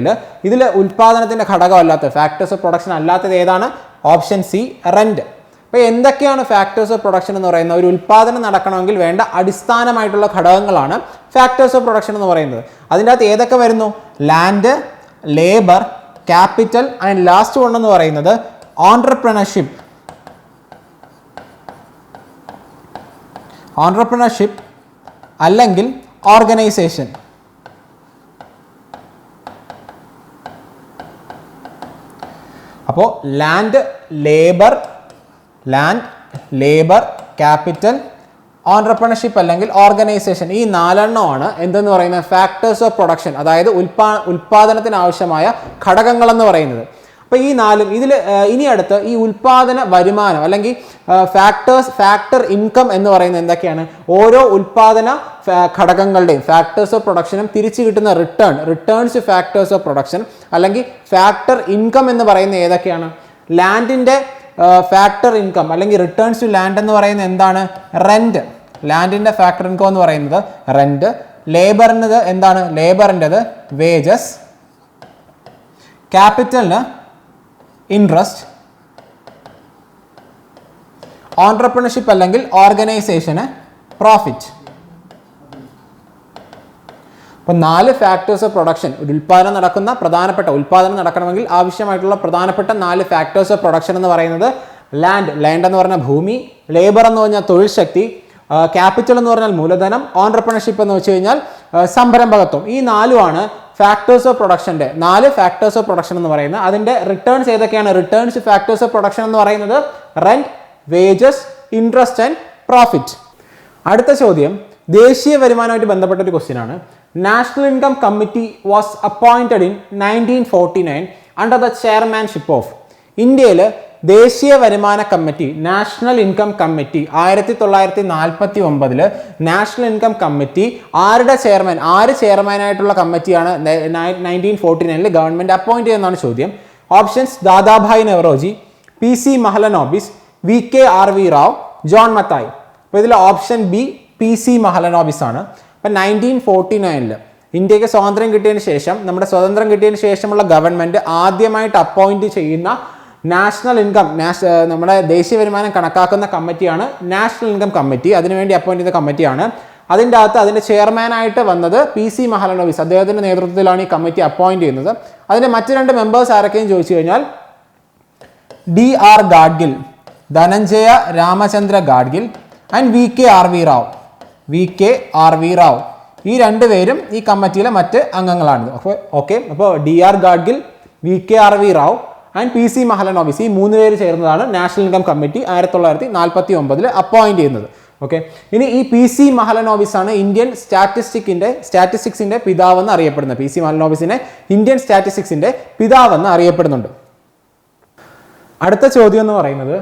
ഇതിൽ ഉൽപാദനത്തിന്റെ ഘടകമല്ലാത്ത, ഫാക്ടേഴ്സ് ഓഫ് പ്രൊഡക്ഷൻ അല്ലാത്തത് ഏതാണ്? Option C rent. അപ്പോൾ എന്തൊക്കെയാണ് ഫാക്ടേഴ്സ് ഓഫ് പ്രൊഡക്ഷൻ എന്ന് പറയുന്നത്? ഒരു ഉൽപാദനം നടക്കണമെങ്കിൽ വേണ്ട അടിസ്ഥാനമായിട്ടുള്ള ഘടകങ്ങളാണ് ഫാക്ടേഴ്സ് ഓഫ് പ്രൊഡക്ഷൻ എന്ന് പറയുന്നത്. അതിൻ്റെ അകത്ത് ഏതൊക്കെ വരുന്നു? Land, labour, capital and last one എന്ന് പറയുന്നത് ഓൺട്രപ്രണർഷിപ്പ്. ഓൺട്രപ്രണർഷിപ്പ് അല്ലെങ്കിൽ ഓർഗനൈസേഷൻ. അപ്പോൾ ലാൻഡ്, ലേബർ, ക്യാപിറ്റൽ, ഓൺട്രപ്രണർഷിപ്പ് അല്ലെങ്കിൽ ഓർഗനൈസേഷൻ, ഈ 4 എന്തെന്ന് പറയുന്നത്? ഫാക്ടേഴ്സ് ഓഫ് പ്രൊഡക്ഷൻ, അതായത് ഉൽപാദനത്തിന് ആവശ്യമായ ഘടകങ്ങൾ എന്ന് പറയുന്നത്. അപ്പോൾ ഈ 4 ഇതിൽ ഇനി അടുത്ത് ഈ ഉൽപാദന വരുമാനം അല്ലെങ്കിൽ ഫാക്ടർ ഇൻകം എന്ന് പറയുന്നത് എന്തൊക്കെയാണ്? ഓരോ ഉൽപാദന ഘടകങ്ങളുടെയും ഫാക്ടേഴ്സ് ഓഫ് പ്രൊഡക്ഷനും തിരിച്ചു കിട്ടുന്ന റിട്ടേൺസ് ഫാക്ടേഴ്സ് ഓഫ് പ്രൊഡക്ഷൻ അല്ലെങ്കിൽ ഫാക്ടർ ഇൻകം എന്ന് പറയുന്നത് ഏതൊക്കെയാണ്? ലാൻഡിന്റെ ഫാക്ടർ ഇൻകം അല്ലെങ്കിൽ റിട്ടേൺസ് ടു ലാൻഡ് എന്ന് പറയുന്നത് എന്താണ്? റെന്റ്. ലാൻഡിന്റെ ഫാക്ടർ ഇൻകം എന്ന് പറയുന്നത് റെന്റ്. ലേബറിൻ്റെത് എന്താണ്? ലേബറിൻ്റെത് വേജസ്. ക്യാപിറ്റലിന് ഇൻട്രസ്റ്റ്. ഓൺട്രപ്രണർഷിപ്പ് അല്ലെങ്കിൽ ഓർഗനൈസേഷന് പ്രോഫിറ്റ്. അപ്പോൾ 4 ഫാക്ടേഴ്സ് ഓഫ് പ്രൊഡക്ഷൻ, ഒരു ഉൽപ്പാദനം നടക്കണമെങ്കിൽ ആവശ്യമായിട്ടുള്ള പ്രധാനപ്പെട്ട 4 ഫാക്ടേഴ്സ് ഓഫ് പ്രൊഡക്ഷൻ എന്ന് പറയുന്നത് ലാൻഡ് എന്ന് പറഞ്ഞാൽ ഭൂമി, ലേബർ എന്ന് പറഞ്ഞാൽ തൊഴിൽ ശക്തി, ക്യാപിറ്റൽ എന്ന് പറഞ്ഞാൽ മൂലധനം, ഓൺട്രപ്രണർഷിപ്പ് എന്ന് വെച്ച് കഴിഞ്ഞാൽ സംരംഭകത്വം. ഈ 4 ഫാക്ടേഴ്സ് ഓഫ് പ്രൊഡക്ഷൻ്റെ 4 ഫാക്ടേഴ്സ് ഓഫ് പ്രൊഡക്ഷൻ എന്ന് പറയുന്നത്. അതിൻ്റെ റിട്ടേൺസ് ഏതൊക്കെയാണ്? റിട്ടേൺസ് ഫാക്ടേഴ്സ് ഓഫ് പ്രൊഡക്ഷൻ എന്ന് പറയുന്നത് rent, wages, interest and profit. അടുത്ത ചോദ്യം ദേശീയ വരുമാനവുമായിട്ട് ബന്ധപ്പെട്ട ഒരു ക്വസ്റ്റ്യൻ ആണ്. National income committee was appointed in 1949 under the chairmanship of. ഇന്ത്യയിൽ ദേശീയ വരുമാന കമ്മിറ്റി, national income committee 1949 national income committee ആരുടെ ചെയർമാൻ, ചെയർമാനായിട്ടുള്ള കമ്മിറ്റിയാണ് 1949 ഗവൺമെന്റ് അപ്പോയിന്റ് ചെയ്യുന്നതാണ് ചോദ്യം. Options Dadabhai Naoroji, PC Mahalanobis, VK RV Rao, John Mathai. അപ്പോൾ ഇതിൽ ഓപ്ഷൻ ബി PC മഹലനോബിസ് ആണ്. അപ്പം 1949 ഇന്ത്യക്ക് സ്വതന്ത്രം കിട്ടിയതിന് ശേഷം, നമ്മുടെ സ്വതന്ത്രം കിട്ടിയതിന് ശേഷമുള്ള ഗവൺമെന്റ് ആദ്യമായിട്ട് അപ്പോയിന്റ് ചെയ്യുന്ന നാഷണൽ ഇൻകം, നമ്മുടെ ദേശീയ വരുമാനം കണക്കാക്കുന്ന കമ്മിറ്റിയാണ് നാഷണൽ ഇൻകം കമ്മിറ്റി. അതിനുവേണ്ടി അപ്പോയിന്റ് ചെയ്ത കമ്മിറ്റിയാണ്. അതിൻ്റെ ചെയർമാനായിട്ട് വന്നത് PC മഹലനോബിസ്. അദ്ദേഹത്തിന്റെ നേതൃത്വത്തിലാണ് ഈ കമ്മിറ്റി അപ്പോയിന്റ് ചെയ്യുന്നത്. അതിന്റെ മറ്റ് 2 മെമ്പേഴ്സ് ആരൊക്കെയും ചോദിച്ചു കഴിഞ്ഞാൽ DR Gadgil, Dhananjaya Ramachandra Gadgil and VK RV Rao. ഈ 2 പേരും ഈ കമ്മിറ്റിയിലെ മറ്റ് അംഗങ്ങളാണ്. അപ്പോൾ DR Gadgil, VK RV Rao and PC Mahalanobis, ഈ 3 പേര് ചേർന്നതാണ് നാഷണൽ ഇൻകം കമ്മിറ്റി 1949 അപ്പോയിന്റ് ചെയ്യുന്നത്. ഇനി ഈ PC മഹലനോബിസ് ആണ് ഇന്ത്യൻ സ്റ്റാറ്റിസ്റ്റിക്സിന്റെ പിതാവെന്ന് അറിയപ്പെടുന്നത്. PC മഹലനോബിസിനെ ഇന്ത്യൻ സ്റ്റാറ്റിസ്റ്റിക്സിന്റെ പിതാവെന്ന് അറിയപ്പെടുന്നുണ്ട്. അടുത്ത ചോദ്യം എന്ന് പറയുന്നത്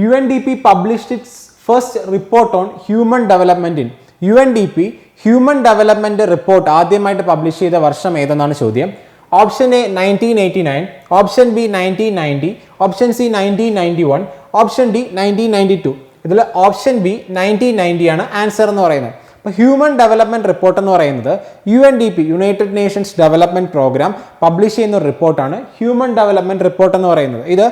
UNDP published it's first report on human development. UNDP human development report ആദ്യമായിട്ട് പബ്ലിഷ് ചെയ്ത വർഷം ഏതെന്നാണ് ചോദ്യം. Option A 1989, option B 1990, option C 1991, option D 1992. ഇതിൽ ഓപ്ഷൻ ബി 1990 ആണ് ആൻസർ എന്ന് പറയുന്നത്. അപ്പോൾ ഹ്യൂമൻ ഡെവലപ്മെൻറ്റ് റിപ്പോർട്ട് എന്ന് പറയുന്നത് UNDP United Nations Development Programme publish ചെയ്യുന്ന ഒരു റിപ്പോർട്ടാണ് ഹ്യൂമൻ ഡെവലപ്മെൻറ്റ് റിപ്പോർട്ട് എന്ന് പറയുന്നത്. ഇത്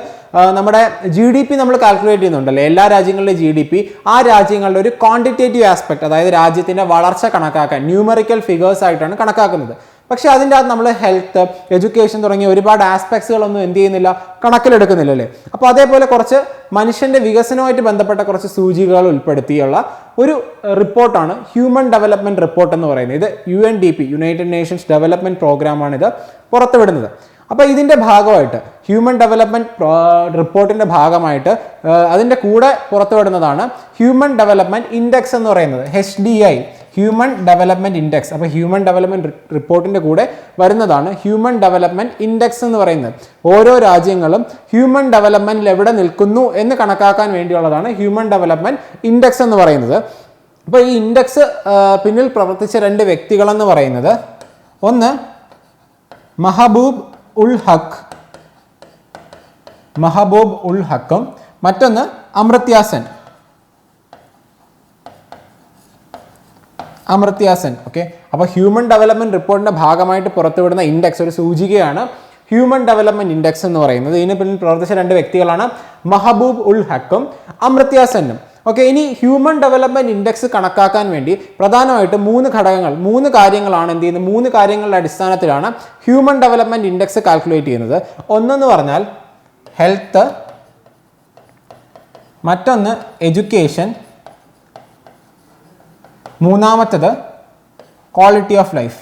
നമ്മുടെ GDP നമ്മൾ കാൽക്കുലേറ്റ് ചെയ്യുന്നുണ്ടല്ലോ, എല്ലാ രാജ്യങ്ങളിലെ GDP ആ രാജ്യങ്ങളുടെ ഒരു ക്വാണ്ടിറ്റേറ്റീവ് ആസ്പെക്ട്, അതായത് രാജ്യത്തിൻ്റെ വളർച്ച കണക്കാക്കാൻ ന്യൂമറിക്കൽ ഫിഗേഴ്സ് ആയിട്ടാണ് കണക്കാക്കുന്നത്. പക്ഷേ അതിൻ്റെ അകത്ത് നമ്മൾ ഹെൽത്ത്, എഡ്യൂക്കേഷൻ തുടങ്ങിയ ഒരുപാട് ആസ്പെക്ട്സുകളൊന്നും എന്ത് ചെയ്യുന്നില്ല, കണക്കിലെടുക്കുന്നില്ല അല്ലേ. അപ്പോൾ അതേപോലെ കുറച്ച് മനുഷ്യൻ്റെ വികസനവുമായിട്ട് ബന്ധപ്പെട്ട കുറച്ച് സൂചികകൾ ഉൾപ്പെടുത്തിയുള്ള ഒരു റിപ്പോർട്ടാണ് ഹ്യൂമൻ ഡെവലപ്മെൻറ്റ് റിപ്പോർട്ട് എന്ന് പറയുന്നത്. ഇത് UNDP യുണൈറ്റഡ് നേഷൻസ് ഡെവലപ്മെൻറ്റ് പ്രോഗ്രാമാണ് ഇത് പുറത്തുവിടുന്നത്. അപ്പോൾ ഇതിൻ്റെ ഭാഗമായിട്ട് ഹ്യൂമൻ ഡെവലപ്മെൻറ്റ് റിപ്പോർട്ടിൻ്റെ ഭാഗമായിട്ട് അതിൻ്റെ കൂടെ പുറത്തുവിടുന്നതാണ് ഹ്യൂമൻ ഡെവലപ്മെൻറ്റ് ഇൻഡെക്സ് എന്ന് പറയുന്നത്, HDI ഹ്യൂമൻ ഡെവലപ്മെൻറ്റ് ഇൻഡെക്സ്. അപ്പോൾ ഹ്യൂമൻ ഡെവലപ്മെൻറ്റ് റിപ്പോർട്ടിൻ്റെ കൂടെ വരുന്നതാണ് ഹ്യൂമൻ ഡെവലപ്മെൻറ്റ് ഇൻഡെക്സ് എന്ന് പറയുന്നത്. ഓരോ രാജ്യങ്ങളും ഹ്യൂമൻ ഡെവലപ്മെൻറ്റിൽ എവിടെ നിൽക്കുന്നു എന്ന് കണക്കാക്കാൻ വേണ്ടിയുള്ളതാണ് ഹ്യൂമൻ ഡെവലപ്മെൻറ്റ് ഇൻഡെക്സ് എന്ന് പറയുന്നത്. അപ്പോൾ ഈ ഇൻഡെക്സ് പിന്നിൽ പ്രവർത്തിച്ച 2 വ്യക്തികളെന്ന് പറയുന്നത്, ഒന്ന് മഹബൂബ് ഉൽ ഹക്കും മറ്റൊന്ന് അമർത്യ സെൻ. ഓക്കെ, അപ്പോൾ ഹ്യൂമൻ ഡെവലപ്മെൻറ്റ് റിപ്പോർട്ടിൻ്റെ ഭാഗമായിട്ട് പുറത്തുവിടുന്ന ഇൻഡെക്സ്, ഒരു സൂചികയാണ് ഹ്യൂമൻ ഡെവലപ്മെൻറ്റ് ഇൻഡെക്സ് എന്ന് പറയുന്നത്. ഇതിന് പിന്നിൽ പ്രവർത്തിച്ച 2 വ്യക്തികളാണ് മഹബൂബ് ഉൽ ഹക്കും അമർത്യ സെന്നും. ഓക്കെ, ഇനി ഹ്യൂമൻ ഡെവലപ്മെൻറ്റ് ഇൻഡെക്സ് കണക്കാക്കാൻ വേണ്ടി പ്രധാനമായിട്ട് 3 കാര്യങ്ങളാണ് എന്ത് ചെയ്യുന്നത്, 3 കാര്യങ്ങളുടെ അടിസ്ഥാനത്തിലാണ് ഹ്യൂമൻ ഡെവലപ്മെൻറ്റ് ഇൻഡെക്സ് കാൽക്കുലേറ്റ് ചെയ്യുന്നത്. ഒന്നെന്ന് പറഞ്ഞാൽ ഹെൽത്ത്, മറ്റൊന്ന് എഡ്യൂക്കേഷൻ, മൂന്നാമത്തത് ക്വാളിറ്റി ഓഫ് ലൈഫ്.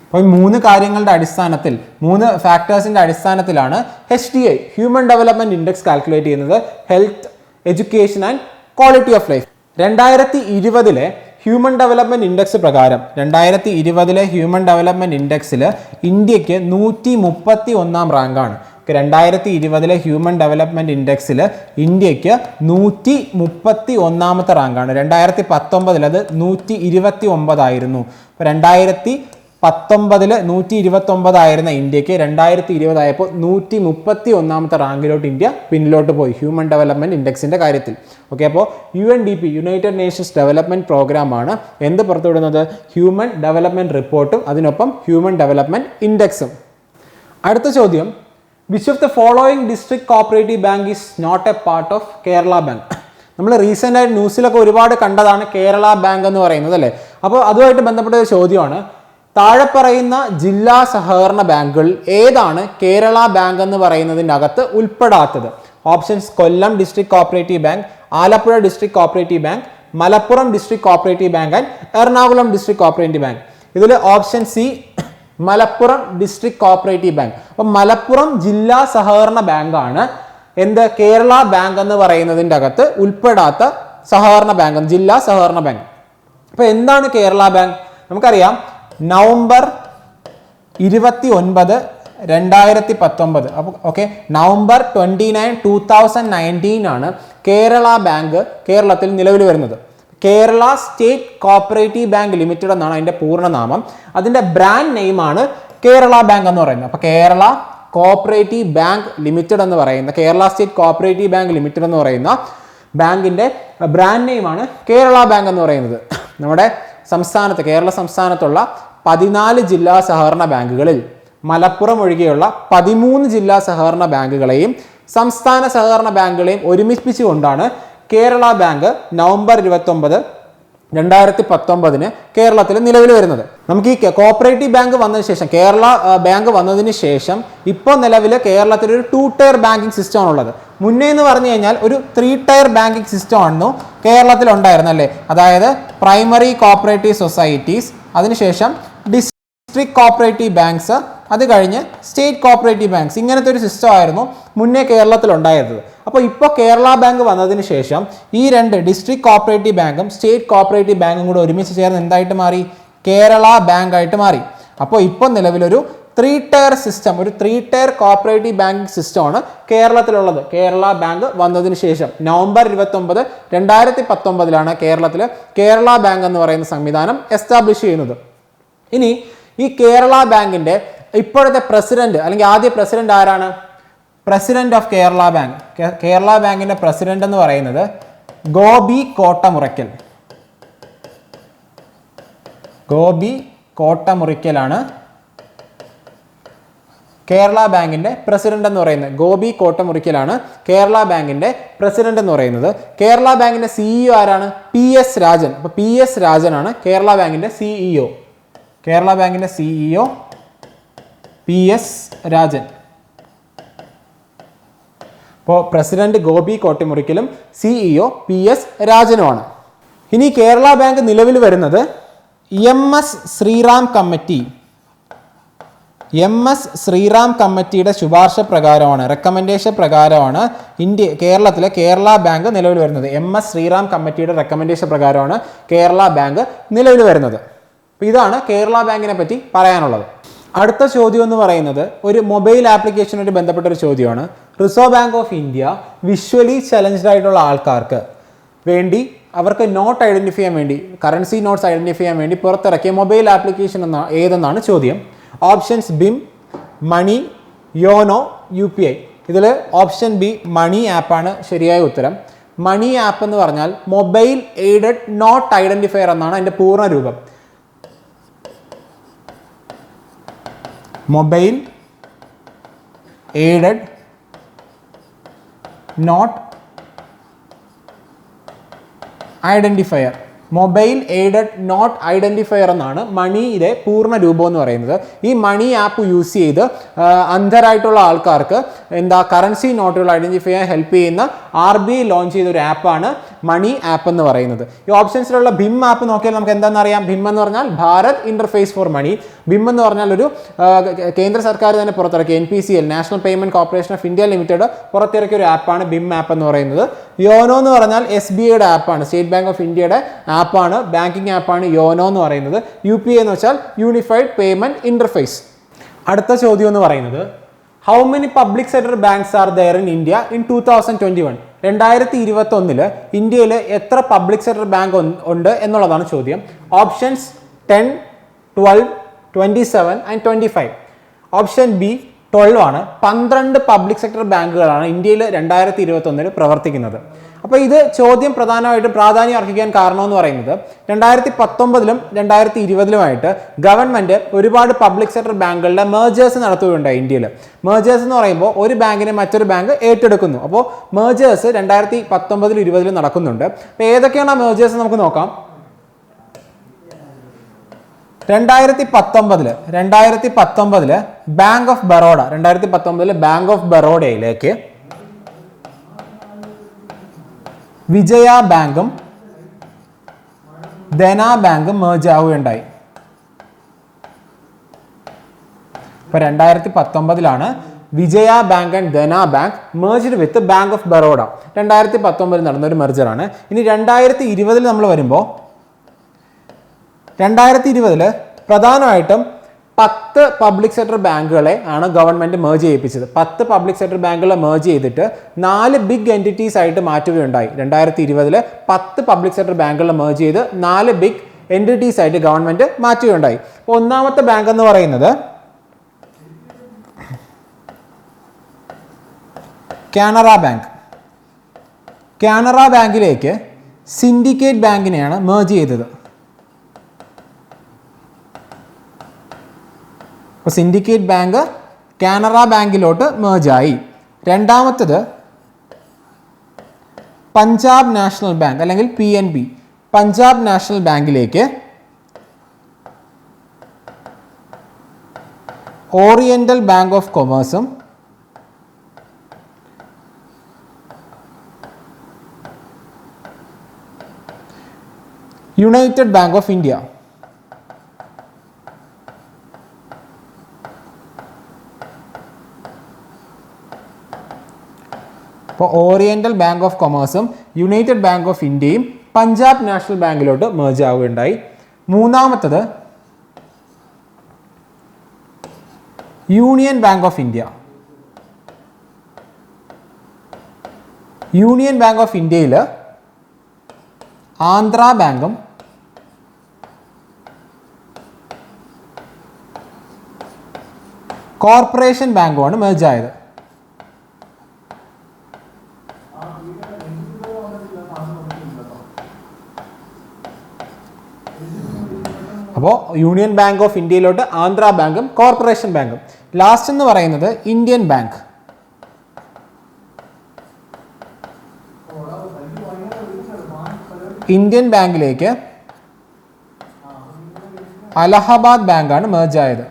അപ്പോൾ ഈ 3 കാര്യങ്ങളുടെ അടിസ്ഥാനത്തിൽ, 3 ഫാക്ടേഴ്സിൻ്റെ അടിസ്ഥാനത്തിലാണ് HDI human development index calculate ചെയ്യുന്നത്, health, education and quality of life. 2020 human development index പ്രകാരം 2020 ഹ്യൂമൻ ഡെവലപ്മെൻറ്റ് ഇൻഡെക്സിൽ ഇന്ത്യക്ക് 131 റാങ്കാണ്. 2020 ഹ്യൂമൻ ഡെവലപ്മെൻറ്റ് ഇൻഡെക്സിൽ ഇന്ത്യക്ക് 131 റാങ്കാണ്. 2019 അത് 129 ആയിരുന്നു. അപ്പോൾ 2019 129 ആയിരുന്ന ഇന്ത്യക്ക് 2020 ആയപ്പോൾ 131 റാങ്കിലോട്ട് ഇന്ത്യ പിന്നിലോട്ട് പോയി ഹ്യൂമൻ ഡെവലപ്മെൻറ്റ് ഇൻഡെക്സിൻ്റെ കാര്യത്തിൽ. ഓക്കെ, അപ്പോൾ UNDP യുണൈറ്റഡ് നേഷൻസ് ഡെവലപ്മെൻറ്റ് പ്രോഗ്രാമാണ് എന്ത് പുറത്തുവിടുന്നത്, ഹ്യൂമൻ ഡെവലപ്മെൻറ്റ് റിപ്പോർട്ടും അതിനൊപ്പം ഹ്യൂമൻ ഡെവലപ്മെൻറ്റ് ഇൻഡെക്സും. അടുത്ത ചോദ്യം, which of the following district cooperative bank is not a part of Kerala bank? നമ്മൾ റീസെൻ്റ് ആയിട്ട് ന്യൂസിലൊക്കെ ഒരുപാട് കണ്ടതാണ് കേരള ബാങ്ക് എന്ന് പറയുന്നത് അല്ലേ. അപ്പോൾ അതുമായിട്ട് ബന്ധപ്പെട്ട ഒരു ചോദ്യമാണ്, താഴെ പറയുന്ന ജില്ലാ സഹകരണ ബാങ്കുകൾ ഏതാണ് കേരള ബാങ്ക് എന്ന് പറയുന്നതിൻ്റെ അകത്ത് ഉൾപ്പെടാത്തത്? Options: Kollam district cooperative bank, Alappuzha district cooperative bank, Malappuram district cooperative bank and Ernakulam district cooperative bank. ഇതിൽ option C Malappuram district cooperative bank. അപ്പം മലപ്പുറം ജില്ലാ സഹകരണ ബാങ്കാണ് എന്ത് കേരള ബാങ്ക് എന്ന് പറയുന്നതിൻ്റെ അകത്ത് ഉൾപ്പെടാത്ത സഹകരണ ബാങ്ക്, ജില്ലാ സഹകരണ ബാങ്ക്. അപ്പോൾ എന്താണ് കേരള ബാങ്ക്? നമുക്കറിയാം, നവംബർ 29, 2019. അപ്പോൾ ഓക്കെ, നവംബർ 29, 2019 ആണ് കേരള ബാങ്ക് കേരളത്തിൽ നിലവിൽ വരുന്നത്. Kerala state cooperative bank limited എന്നാണ് അതിൻ്റെ പൂർണ്ണനാമം. അതിൻ്റെ ബ്രാൻഡ് നെയിമാണ് കേരള ബാങ്ക് എന്ന് പറയുന്നത്. അപ്പോൾ കേരള കോപ്പറേറ്റീവ് ബാങ്ക് ലിമിറ്റഡ് എന്ന് പറയുന്ന, Kerala state cooperative bank limited എന്ന് പറയുന്ന ബാങ്കിൻ്റെ ബ്രാൻഡ് നെയിമാണ് കേരള ബാങ്ക് എന്ന് പറയുന്നത്. നമ്മുടെ സംസ്ഥാനത്ത്, കേരള സംസ്ഥാനത്തുള്ള 14 ജില്ലാ സഹകരണ ബാങ്കുകളിൽ മലപ്പുറം ഒഴികെയുള്ള 13 ജില്ലാ സഹകരണ ബാങ്കുകളെയും സംസ്ഥാന സഹകരണ ബാങ്കുകളെയും ഒരുമിപ്പിച്ചുകൊണ്ടാണ് കേരള ബാങ്ക് നവംബർ 29, 2019 കേരളത്തിൽ നിലവിൽ വരുന്നത്. നമുക്ക് ഈ കോപ്പറേറ്റീവ് ബാങ്ക് വന്നതിന് ശേഷം, കേരള ബാങ്ക് വന്നതിന് ശേഷം ഇപ്പോൾ നിലവിൽ കേരളത്തിൽ ഒരു 2 ടയർ ബാങ്കിങ് സിസ്റ്റം ആണുള്ളത്. മുന്നേ എന്ന് പറഞ്ഞു കഴിഞ്ഞാൽ ഒരു 3 ടയർ ബാങ്കിങ് സിസ്റ്റം ആണെന്നു കേരളത്തിൽ ഉണ്ടായിരുന്നല്ലേ. അതായത് പ്രൈമറി കോപ്പറേറ്റീവ് സൊസൈറ്റീസ്, അതിനുശേഷം ഡിസ്ട്രിക്ട് കോപ്പറേറ്റീവ് ബാങ്ക്സ്, അത് കഴിഞ്ഞ് സ്റ്റേറ്റ് കോപ്പറേറ്റീവ് ബാങ്ക്സ്. ഇങ്ങനത്തെ ഒരു സിസ്റ്റം ആയിരുന്നു മുന്നേ കേരളത്തിൽ ഉണ്ടായിരുന്നത്. അപ്പോൾ ഇപ്പോൾ കേരള ബാങ്ക് വന്നതിന് ശേഷം ഈ 2 ഡിസ്ട്രിക്ട് കോപ്പറേറ്റീവ് ബാങ്കും സ്റ്റേറ്റ് കോപ്പറേറ്റീവ് ബാങ്കും കൂടെ ഒരുമിച്ച് ചേർന്ന് എന്തായിട്ട് മാറി? കേരള ബാങ്ക് ആയിട്ട് മാറി. അപ്പോൾ ഇപ്പോൾ നിലവിലൊരു 3 ടയർ സിസ്റ്റം, ഒരു 3 ടയർ കോപ്പറേറ്റീവ് ബാങ്കിങ് സിസ്റ്റമാണ് കേരളത്തിലുള്ളത്. കേരള ബാങ്ക് വന്നതിന് ശേഷം നവംബർ 29, 2019 കേരളത്തിൽ കേരള ബാങ്ക് എന്ന് പറയുന്ന സംവിധാനം എസ്റ്റാബ്ലിഷ് ചെയ്യുന്നത്. ഇനി ഈ കേരള ബാങ്കിൻ്റെ ഇപ്പോഴത്തെ പ്രസിഡന്റ് അല്ലെങ്കിൽ ആദ്യ പ്രസിഡന്റ് ആരാണ്? President of Kerala bank. Kerala ബാങ്കിന്റെ പ്രസിഡന്റ് എന്ന് പറയുന്നത് ഗോപി കോട്ടമുറിക്കൽ. ഗോപി കോട്ടമുറിക്കലാണ് കേരള ബാങ്കിന്റെ പ്രസിഡന്റ് എന്ന് പറയുന്നത്. ഗോപി കോട്ടമുറിക്കലാണ് കേരള ബാങ്കിന്റെ പ്രസിഡന്റ് എന്ന് പറയുന്നത്. കേരള ബാങ്കിന്റെ സിഇഒ ആരാണ്? PS രാജൻ. അപ്പോൾ PS രാജനാണ് കേരള ബാങ്കിന്റെ സിഇഒ. കേരള ബാങ്കിന്റെ സിഇഒ PS രാജൻ. അപ്പോൾ പ്രസിഡന്റ് ഗോപി കോട്ടമുറിക്കലും സിഇഒ PS രാജനുമാണ്. ഇനി കേരള ബാങ്ക് നിലവിൽ വരുന്നത് MS Sriram committee. MS Sriram കമ്മിറ്റിയുടെ ശുപാർശ പ്രകാരമാണ്, റെക്കമെൻഡേഷൻ പ്രകാരമാണ് കേരളത്തിലെ കേരള ബാങ്ക് നിലവിൽ വരുന്നത്. MS ശ്രീറാം കമ്മിറ്റിയുടെ റെക്കമെൻഡേഷൻ പ്രകാരമാണ് കേരള ബാങ്ക് നിലവിൽ വരുന്നത്. അപ്പോൾ ഇതാണ് കേരള ബാങ്കിനെ പറ്റി പറയാനുള്ളത്. അടുത്ത ചോദ്യം എന്ന് പറയുന്നത് ഒരു മൊബൈൽ ആപ്ലിക്കേഷനുമായിട്ട് ബന്ധപ്പെട്ട ഒരു ചോദ്യമാണ്. Reserve bank of India visually challenged ആയിട്ടുള്ള ആൾക്കാർക്ക് വേണ്ടി അവർക്ക് നോട്ട് ഐഡന്റിഫൈ ചെയ്യാൻ വേണ്ടി, കറൻസി നോട്ട്സ് ഐഡന്റിഫൈ ചെയ്യാൻ വേണ്ടി പുറത്തിറക്കിയ മൊബൈൽ ആപ്ലിക്കേഷൻ ഏതെന്നാണ് ചോദ്യം. ഓപ്ഷൻസ് BIM, മണി, യോനോ, UPI. ഇതിൽ ഓപ്ഷൻ ബി മണി ആപ്പാണ് ശരിയായ ഉത്തരം. മണി ആപ്പ് എന്ന് പറഞ്ഞാൽ മൊബൈൽ എയ്ഡഡ് നോട്ട് ഐഡന്റിഫയർ എന്നാണ് അതിൻ്റെ പൂർണ്ണ രൂപം. Mobile aided note identifier. Mobile aided note identifier എന്നാണ് മണിയുടെ പൂർണ്ണ രൂപം എന്ന് പറയുന്നത്. ഈ മണി ആപ്പ് യൂസ് ചെയ്ത് അന്ധരായിട്ടുള്ള ആൾക്കാർക്ക് കറൻസി നോട്ടുകൾ ഐഡന്റിഫൈ ചെയ്യാൻ ഹെൽപ്പ് ചെയ്യുന്ന RBI ലോഞ്ച് ചെയ്ത ഒരു ആപ്പാണ് മണി ആപ്പ് എന്ന് പറയുന്നത്. ഈ ഓപ്ഷൻസിലുള്ള BIM ആപ്പ് നോക്കിയാൽ നമുക്ക് എന്താണെന്ന് അറിയാം. BIM എന്ന് പറഞ്ഞാൽ Bharat interface for money. BIM എന്ന് പറഞ്ഞാൽ ഒരു കേന്ദ്ര സർക്കാർ തന്നെ പുറത്തിറക്കിയ NPCL, national payment corporation of India limited പുറത്തിറക്കിയ ഒരു ആപ്പാണ് BIM ആപ്പ് എന്ന് പറയുന്നത്. യോനോ എന്ന് പറഞ്ഞാൽ SBIയുടെ ആപ്പാണ്, സ്റ്റേറ്റ് ബാങ്ക് ഓഫ് ഇന്ത്യയുടെ ആപ്പാണ്, ബാങ്കിങ് ആപ്പാണ് യോനോ എന്ന് പറയുന്നത്. UPI എന്ന് വെച്ചാൽ യൂണിഫൈഡ് പേയ്മെന്റ് ഇന്റർഫേസ്. അടുത്ത ചോദ്യം എന്ന് പറയുന്നത് how many public sector banks are there in India in 2021? 2021 ഇന്ത്യയിൽ എത്ര പബ്ലിക് സെക്ടർ ബാങ്ക് ഉണ്ട് എന്നുള്ളതാണ് ചോദ്യം. Options 10, 12, 27 and 25. ഓപ്ഷൻ ബി 12 ആണ്. 12 പബ്ലിക് സെക്ടർ ബാങ്കുകളാണ് ഇന്ത്യയിൽ 2021 പ്രവർത്തിക്കുന്നത്. അപ്പോൾ ഇത് ചോദ്യം പ്രധാനമായിട്ടും പ്രാധാന്യം അർഹിക്കാൻ കാരണമെന്ന് പറയുന്നത് 2019 2020 ഗവൺമെന്റ് ഒരുപാട് പബ്ലിക് സെക്ടർ ബാങ്കുകളുടെ മേജേഴ്സ് നടത്തുകയുണ്ടായി ഇന്ത്യയിൽ. മേജേഴ്സ് എന്ന് പറയുമ്പോൾ ഒരു ബാങ്കിനെ മറ്റൊരു ബാങ്ക് ഏറ്റെടുക്കുന്നു. അപ്പോൾ മേജേഴ്സ് 2019 20 നടക്കുന്നുണ്ട്. അപ്പോൾ ഏതൊക്കെയാണ് ആ മേജേഴ്സ് നമുക്ക് നോക്കാം. 2019 bank of Baroda, 2019 bank of ബറോഡയിലേക്ക് വിജയ ബാങ്കും ധന ബാങ്കും മേർജ് ആവുകയുണ്ടായി. ഇപ്പൊ 2019 Vijaya bank and Dena bank merged with bank of Baroda. 2019 നടന്ന ഒരു മെർജറാണ്. ഇനി 2020 നമ്മൾ വരുമ്പോൾ 2020 പ്രധാനമായിട്ടും 10 പബ്ലിക് സെക്ടർ ബാങ്കുകളെ ആണ് ഗവൺമെന്റ് മേർജ് ചെയ്യിപ്പിച്ചത്. 10 പബ്ലിക് സെക്ടർ ബാങ്കുകളെ മേർജ് ചെയ്തിട്ട് 4 ബിഗ് എൻറ്റിറ്റീസ് ആയിട്ട് മാറ്റുകയുണ്ടായി. 2020 10 പബ്ലിക് സെക്ടർ ബാങ്കുകളെ മേർജ് ചെയ്ത് 4 ബിഗ് എൻറ്റിറ്റീസ് ആയിട്ട് ഗവൺമെന്റ് മാറ്റുകയുണ്ടായി. അപ്പോൾ ഒന്നാമത്തെ ബാങ്ക് എന്ന് പറയുന്നത് കാനറ ബാങ്ക്. കാനറ ബാങ്കിലേക്ക് സിൻഡിക്കേറ്റ് ബാങ്കിനെയാണ് മേർജ് ചെയ്തത്. അപ്പോൾ സിൻഡിക്കേറ്റ് ബാങ്ക് കാനറ ബാങ്കിലോട്ട് മേർജായി. രണ്ടാമത്തത് പഞ്ചാബ് നാഷണൽ ബാങ്ക് അല്ലെങ്കിൽ PNB, പഞ്ചാബ് നാഷണൽ ബാങ്കിലേക്ക് ഓറിയന്റൽ ബാങ്ക് ഓഫ് കൊമേഴ്സും യുണൈറ്റഡ് ബാങ്ക് ഓഫ് ഇന്ത്യ. അപ്പോൾ ഓറിയന്റൽ ബാങ്ക് ഓഫ് കൊമേഴ്സും യുണൈറ്റഡ് ബാങ്ക് ഓഫ് ഇന്ത്യയും പഞ്ചാബ് നാഷണൽ ബാങ്കിലോട്ട് മേർജ് ആവുകയുണ്ടായി. മൂന്നാമത്തത് union bank of India. Union bank of ഇന്ത്യയിൽ ആന്ധ്ര ബാങ്കും കോർപ്പറേഷൻ ബാങ്കുമാണ് മേർജ് ആയത്. അപ്പോൾ യൂണിയൻ ബാങ്ക് ഓഫ് ഇന്ത്യയിലോട്ട് ആന്ധ്ര ബാങ്കും കോർപ്പറേഷൻ ബാങ്കും. ലാസ്റ്റ് എന്ന് പറയുന്നത് ഇന്ത്യൻ ബാങ്ക്. ഇന്ത്യൻ ബാങ്കിലേക്ക് അലഹബാദ് ബാങ്കാണ് മെർജ് ആയത്.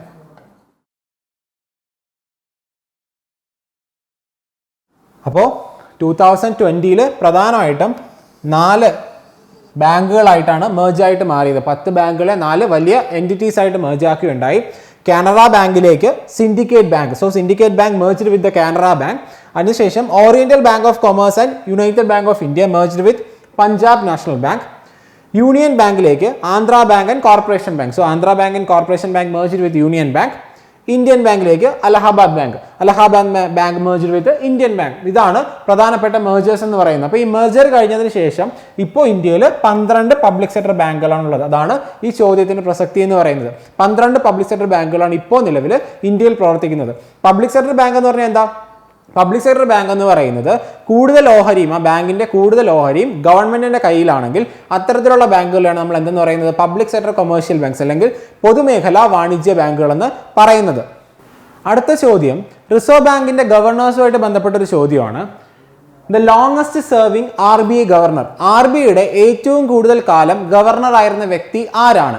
അപ്പോൾ 2020 പ്രധാനമായിട്ടും 4 ബാങ്കുകളായിട്ടാണ് മെർജ് ആയിട്ട് മാറിയത്. 10 ബാങ്കുകളെ 4 വലിയ എൻറ്റിറ്റീസ് ആയിട്ട് മെർജ് ആക്കുകയുണ്ടായി. കാനറ ബാങ്കിലേക്ക് syndicate bank. So syndicate bank merged with the Canara bank. അതിനുശേഷം oriental bank of commerce and united bank of India merged with Punjab national bank. Union ബാങ്കിലേക്ക് Andhra bank and corporation bank. So Andhra bank and corporation bank merged with union bank. Indian ബാങ്കിലേക്ക് Allahabad bank. Allahabad bank merged with Indian bank. ഇതാണ് പ്രധാനപ്പെട്ട mergers എന്ന് പറയുന്നത്. അപ്പോൾ ഈ merger കഴിഞ്ഞതിന് ശേഷം ഇപ്പോൾ ഇന്ത്യയിൽ 12 പബ്ലിക് സെക്ടർ ബാങ്കുകളാണുള്ളത്. അതാണ് ഈ ചോദ്യത്തിന്റെ പ്രസക്തി എന്ന് പറയുന്നത്. 12 പബ്ലിക് സെക്ടർ ബാങ്കുകളാണ് ഇപ്പോൾ നിലവിൽ ഇന്ത്യയിൽ പ്രവർത്തിക്കുന്നത്. പബ്ലിക് സെക്ടർ ബാങ്ക് എന്ന് പറഞ്ഞാൽ എന്താ? പബ്ലിക് സെക്ടർ ബാങ്ക് എന്ന് പറയുന്നത് കൂടുതൽ ഓഹരിയും ആ ബാങ്കിന്റെ കൂടുതൽ ഓഹരിയും ഗവൺമെന്റിന്റെ കയ്യിലാണെങ്കിൽ അത്തരത്തിലുള്ള ബാങ്കുകളാണ് നമ്മൾ എന്തെന്ന് പറയുന്നത്? പബ്ലിക് സെക്ടർ കൊമേഴ്ഷ്യൽ ബാങ്ക്സ് അല്ലെങ്കിൽ പൊതുമേഖലാ വാണിജ്യ ബാങ്കുകൾ എന്ന് പറയുന്നത്. അടുത്ത ചോദ്യം റിസർവ് ബാങ്കിന്റെ ഗവർണേഴ്സുമായിട്ട് ബന്ധപ്പെട്ട ഒരു ചോദ്യമാണ്. The longest serving RBI governor. RBIയുടെ ഏറ്റവും കൂടുതൽ കാലം ഗവർണർ ആയിരുന്ന വ്യക്തി ആരാണ്?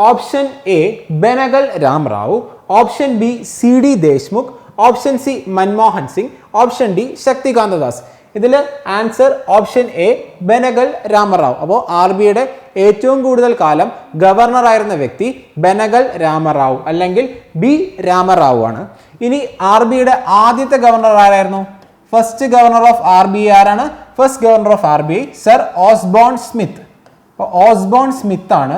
Option A Benegal Rama Rau, option B CD Deshmukh, option C Manmohan Singh, option D Shaktikanta Das. ഇതിൽ answer option A Benegal Rama Rau. അപ്പോൾ RBIയുടെ ഏറ്റവും കൂടുതൽ കാലം ഗവർണർ ആയിരുന്ന വ്യക്തി ബെനഗൽ രാമറാവു അല്ലെങ്കിൽ ബി രാമറാവു ആണ്. ഇനി RBIയുടെ ആദ്യത്തെ ഗവർണർ ആരായിരുന്നു? ഫസ്റ്റ് ഗവർണർ ഓഫ് RBI ആരാണ്? First governor of RBI sir Osborne Smith. അപ്പോൾ ഓസ്ബോൺ സ്മിത്ത് ആണ്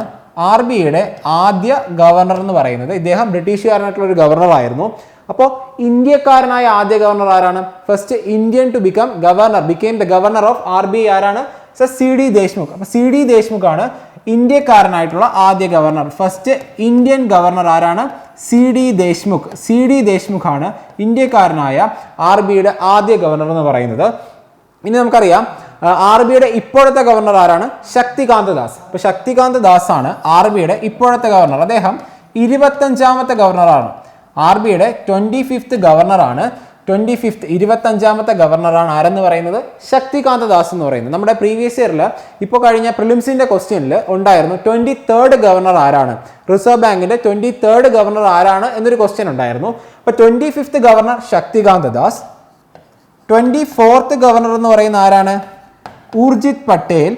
RBIയുടെ ആദ്യ ഗവർണർ എന്ന് പറയുന്നത്. ഇദ്ദേഹം ബ്രിട്ടീഷുകാരനായിട്ടുള്ള ഒരു ഗവർണർ ആയിരുന്നു. അപ്പോൾ ഇന്ത്യക്കാരനായ ആദ്യ ഗവർണർ ആരാണ്? First Indian to become governor became the governor of RBI ആരാണ്? Sir CD Deshmukh. അപ്പോൾ CD ദേശ്മുഖ് ആണ് ഇന്ത്യക്കാരനായിട്ടുള്ള ആദ്യ ഗവർണർ. ഫസ്റ്റ് ഇന്ത്യൻ ഗവർണർ ആരാണ്? CD ദേശ്മുഖ്. CD ദേശ്മുഖ് ആണ് ഇന്ത്യക്കാരനായ RBIയുടെ ആദ്യ ഗവർണർ എന്ന് പറയുന്നത്. ഇനി നമുക്കറിയാം RBIയുടെ ഇപ്പോഴത്തെ ഗവർണർ ആരാണ്? ശക്തികാന്ത ദാസ്. അപ്പോൾ ശക്തികാന്ത ദാസ് ആണ് RBIയുടെ ഇപ്പോഴത്തെ ഗവർണർ. അദ്ദേഹം 25ാമത്തെ ഗവർണറാണ്. RBIയുടെ 25th ഗവർണറാണ്. 25ാമത്തെ ഗവർണറാണ് ആരെന്ന് പറയുന്നത്? ശക്തികാന്ത ദാസ് എന്ന് പറയുന്നത്. നമ്മുടെ പ്രീവിയസ് ഇയറിൽ ഇപ്പോൾ കഴിഞ്ഞ പ്രിലിംസിന്റെ ക്വസ്റ്റ്യനിൽ ഉണ്ടായിരുന്നു 23rd ഗവർണർ ആരാണ്, റിസർവ് ബാങ്കിന്റെ 23rd ഗവർണർ ആരാണ് എന്നൊരു ക്വസ്റ്റ്യൻ ഉണ്ടായിരുന്നു. അപ്പോൾ 25th governor Shaktikanta Das. 24th governor എന്ന് പറയുന്ന ആരാണ്? ഊർജിത് പട്ടേൽ.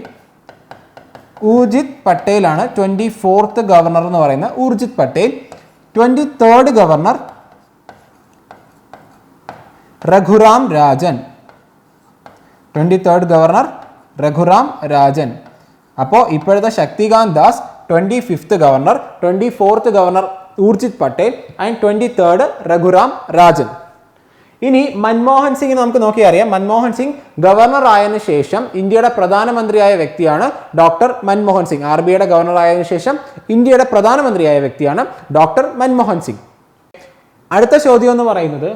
ഊർജിത് പട്ടേൽ ആണ് 24th ഗവർണർ എന്ന് പറയുന്നത്. Urjit Patel. 23rd governor Raghuram Rajan. 23rd governor Raghuram Rajan. അപ്പോൾ ഇപ്പോഴത്തെ Shaktikanta Das 25th governor, 24th governor Urjit Patel and 23rd Raghuram Rajan. ഇനി മൻമോഹൻ സിംഗ് നമുക്ക് നോക്കി അറിയാം. മൻമോഹൻ സിംഗ് ഗവർണർ ആയതിനു ശേഷം ഇന്ത്യയുടെ പ്രധാനമന്ത്രിയായ വ്യക്തിയാണ് ഡോക്ടർ മൻമോഹൻ സിംഗ്. RBIയുടെ ഗവർണർ ആയതിനു ശേഷം ഇന്ത്യയുടെ പ്രധാനമന്ത്രിയായ വ്യക്തിയാണ് ഡോക്ടർ മൻമോഹൻ സിംഗ്. അടുത്ത ചോദ്യം എന്ന് പറയുന്നത്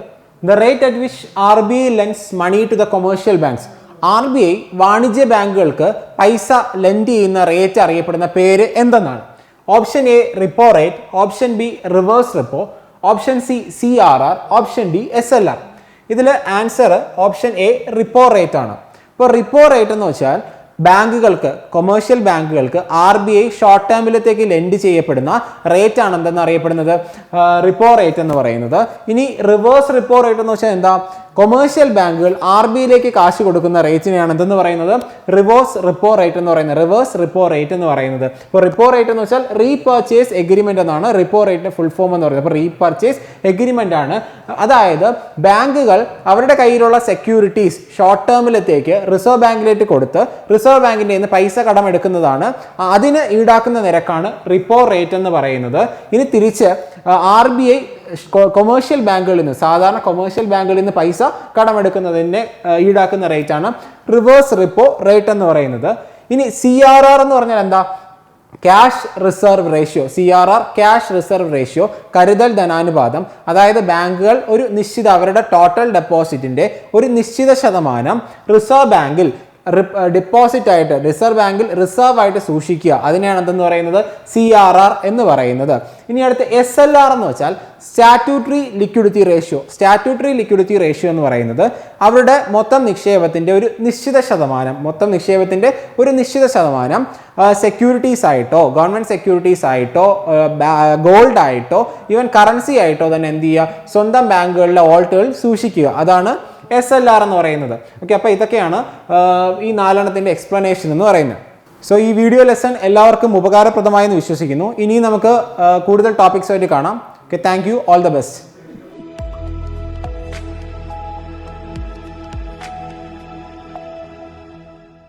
the rate at which RBI lends money to the commercial banks. RBI വാണിജ്യ ബാങ്കുകൾക്ക് പൈസ ലെൻഡ് ചെയ്യുന്ന റേറ്റ് അറിയപ്പെടുന്ന പേര് എന്തെന്നാണ്? Option A repo rate, option B reverse repo, option C CRR, option D SLR. ഇതിൽ answer option A repo rate ആണ്. ഇപ്പോൾ റിപ്പോ റേറ്റ് എന്ന് വെച്ചാൽ ബാങ്കുകൾക്ക്, കൊമേഴ്ഷ്യൽ ബാങ്കുകൾക്ക് RBI ഷോർട്ട് ടേമിലത്തേക്ക് ലെൻഡ് ചെയ്യപ്പെടുന്ന റേറ്റ് ആണ് എന്തെന്ന് അറിയപ്പെടുന്നത്? റിപ്പോ റേറ്റ് എന്ന് പറയുന്നത്. ഇനി റിവേഴ്സ് റിപ്പോ റേറ്റ് എന്ന് വെച്ചാൽ എന്താ? കൊമേഴ്ഷ്യൽ ബാങ്കുകൾ RBIയിലേക്ക് കാശ് കൊടുക്കുന്ന റേറ്റിനെയാണ് എന്തെന്ന് പറയുന്നത്? റിവേഴ്സ് റിപ്പോ റേറ്റ് എന്ന് പറയുന്നത്. റിവേഴ്സ് റിപ്പോ റേറ്റ് എന്ന് പറയുന്നത്. ഇപ്പോൾ റിപ്പോ റേറ്റ് എന്ന് വെച്ചാൽ റീപർച്ചേസ് എഗ്രിമെന്റ് എന്നാണ് റിപ്പോ റേറ്റിന്റെ ഫുൾ ഫോം എന്ന് പറയുന്നത്. അപ്പോൾ റീപർച്ചേസ് എഗ്രിമെന്റ് ആണ്. അതായത് ബാങ്കുകൾ അവരുടെ കയ്യിലുള്ള സെക്യൂരിറ്റീസ് ഷോർട്ട് ടേമിലത്തേക്ക് റിസർവ് ബാങ്കിലേക്ക് കൊടുത്ത് റിസർവ് ബാങ്കിന്റെ നിന്ന് പൈസ കടമെടുക്കുന്നതാണ്. അതിന് ഈടാക്കുന്ന നിരക്കാണ് റിപ്പോ റേറ്റ് എന്ന് പറയുന്നത്. ഇനി തിരിച്ച് RBI കൊമേഴ്ഷ്യൽ ബാങ്കുകളിൽ നിന്ന്, സാധാരണ കൊമേഴ്ഷ്യൽ ബാങ്കുകളിൽ നിന്ന് പൈസ കടമെടുക്കുന്നതിന് ഈടാക്കുന്ന റേറ്റ് ആണ് റിവേഴ്സ് റിപ്പോ റേറ്റ് എന്ന് പറയുന്നത്. ഇനി CRR എന്ന് പറഞ്ഞാൽ എന്താ? Cash reserve ratio. CRR cash reserve ratio, കരുതൽ ധനാനുപാതം. അതായത് ബാങ്കുകൾ ഒരു നിശ്ചിത അവരുടെ ടോട്ടൽ ഡെപ്പോസിറ്റിന്റെ ഒരു നിശ്ചിത ശതമാനം റിസർവ് ബാങ്കിൽ ഡിപ്പോസിറ്റ് ആയിട്ട് റിസർവ് ബാങ്കിൽ റിസർവ് ആയിട്ട് സൂക്ഷിക്കുക, അതിനെയാണ് എന്തെന്ന് പറയുന്നത് CRR എന്ന് പറയുന്നത്. ഇനി അടുത്ത് SLR എന്ന് വെച്ചാൽ statutory liquidity ratio. Statutory liquidity ratio എന്ന് പറയുന്നത് അവരുടെ മൊത്തം നിക്ഷേപത്തിൻ്റെ ഒരു നിശ്ചിത ശതമാനം സെക്യൂരിറ്റീസ് ആയിട്ടോ ഗവൺമെൻറ് സെക്യൂരിറ്റീസ് ആയിട്ടോ ഗോൾഡ് ആയിട്ടോ ഈവൻ കറൻസി ആയിട്ടോ തന്നെ എന്ത് ചെയ്യുക, സ്വന്തം ബാങ്കുകളിലെ ഓൾട്ടുകൾ സൂക്ഷിക്കുക. അതാണ് SLR എന്ന് പറയുന്നത്. ഓക്കെ, അപ്പോൾ ഇതൊക്കെയാണ് ഈ 4 എക്സ്പ്ലനേഷൻ എന്ന് പറയുന്നത്. സോ ഈ വീഡിയോ ലെസൺ എല്ലാവർക്കും ഉപകാരപ്രദമായെന്ന് വിശ്വസിക്കുന്നു. ഇനി നമുക്ക് കൂടുതൽ ടോപ്പിക്സ് ആയിട്ട് കാണാം. Okay, thank you, all the best.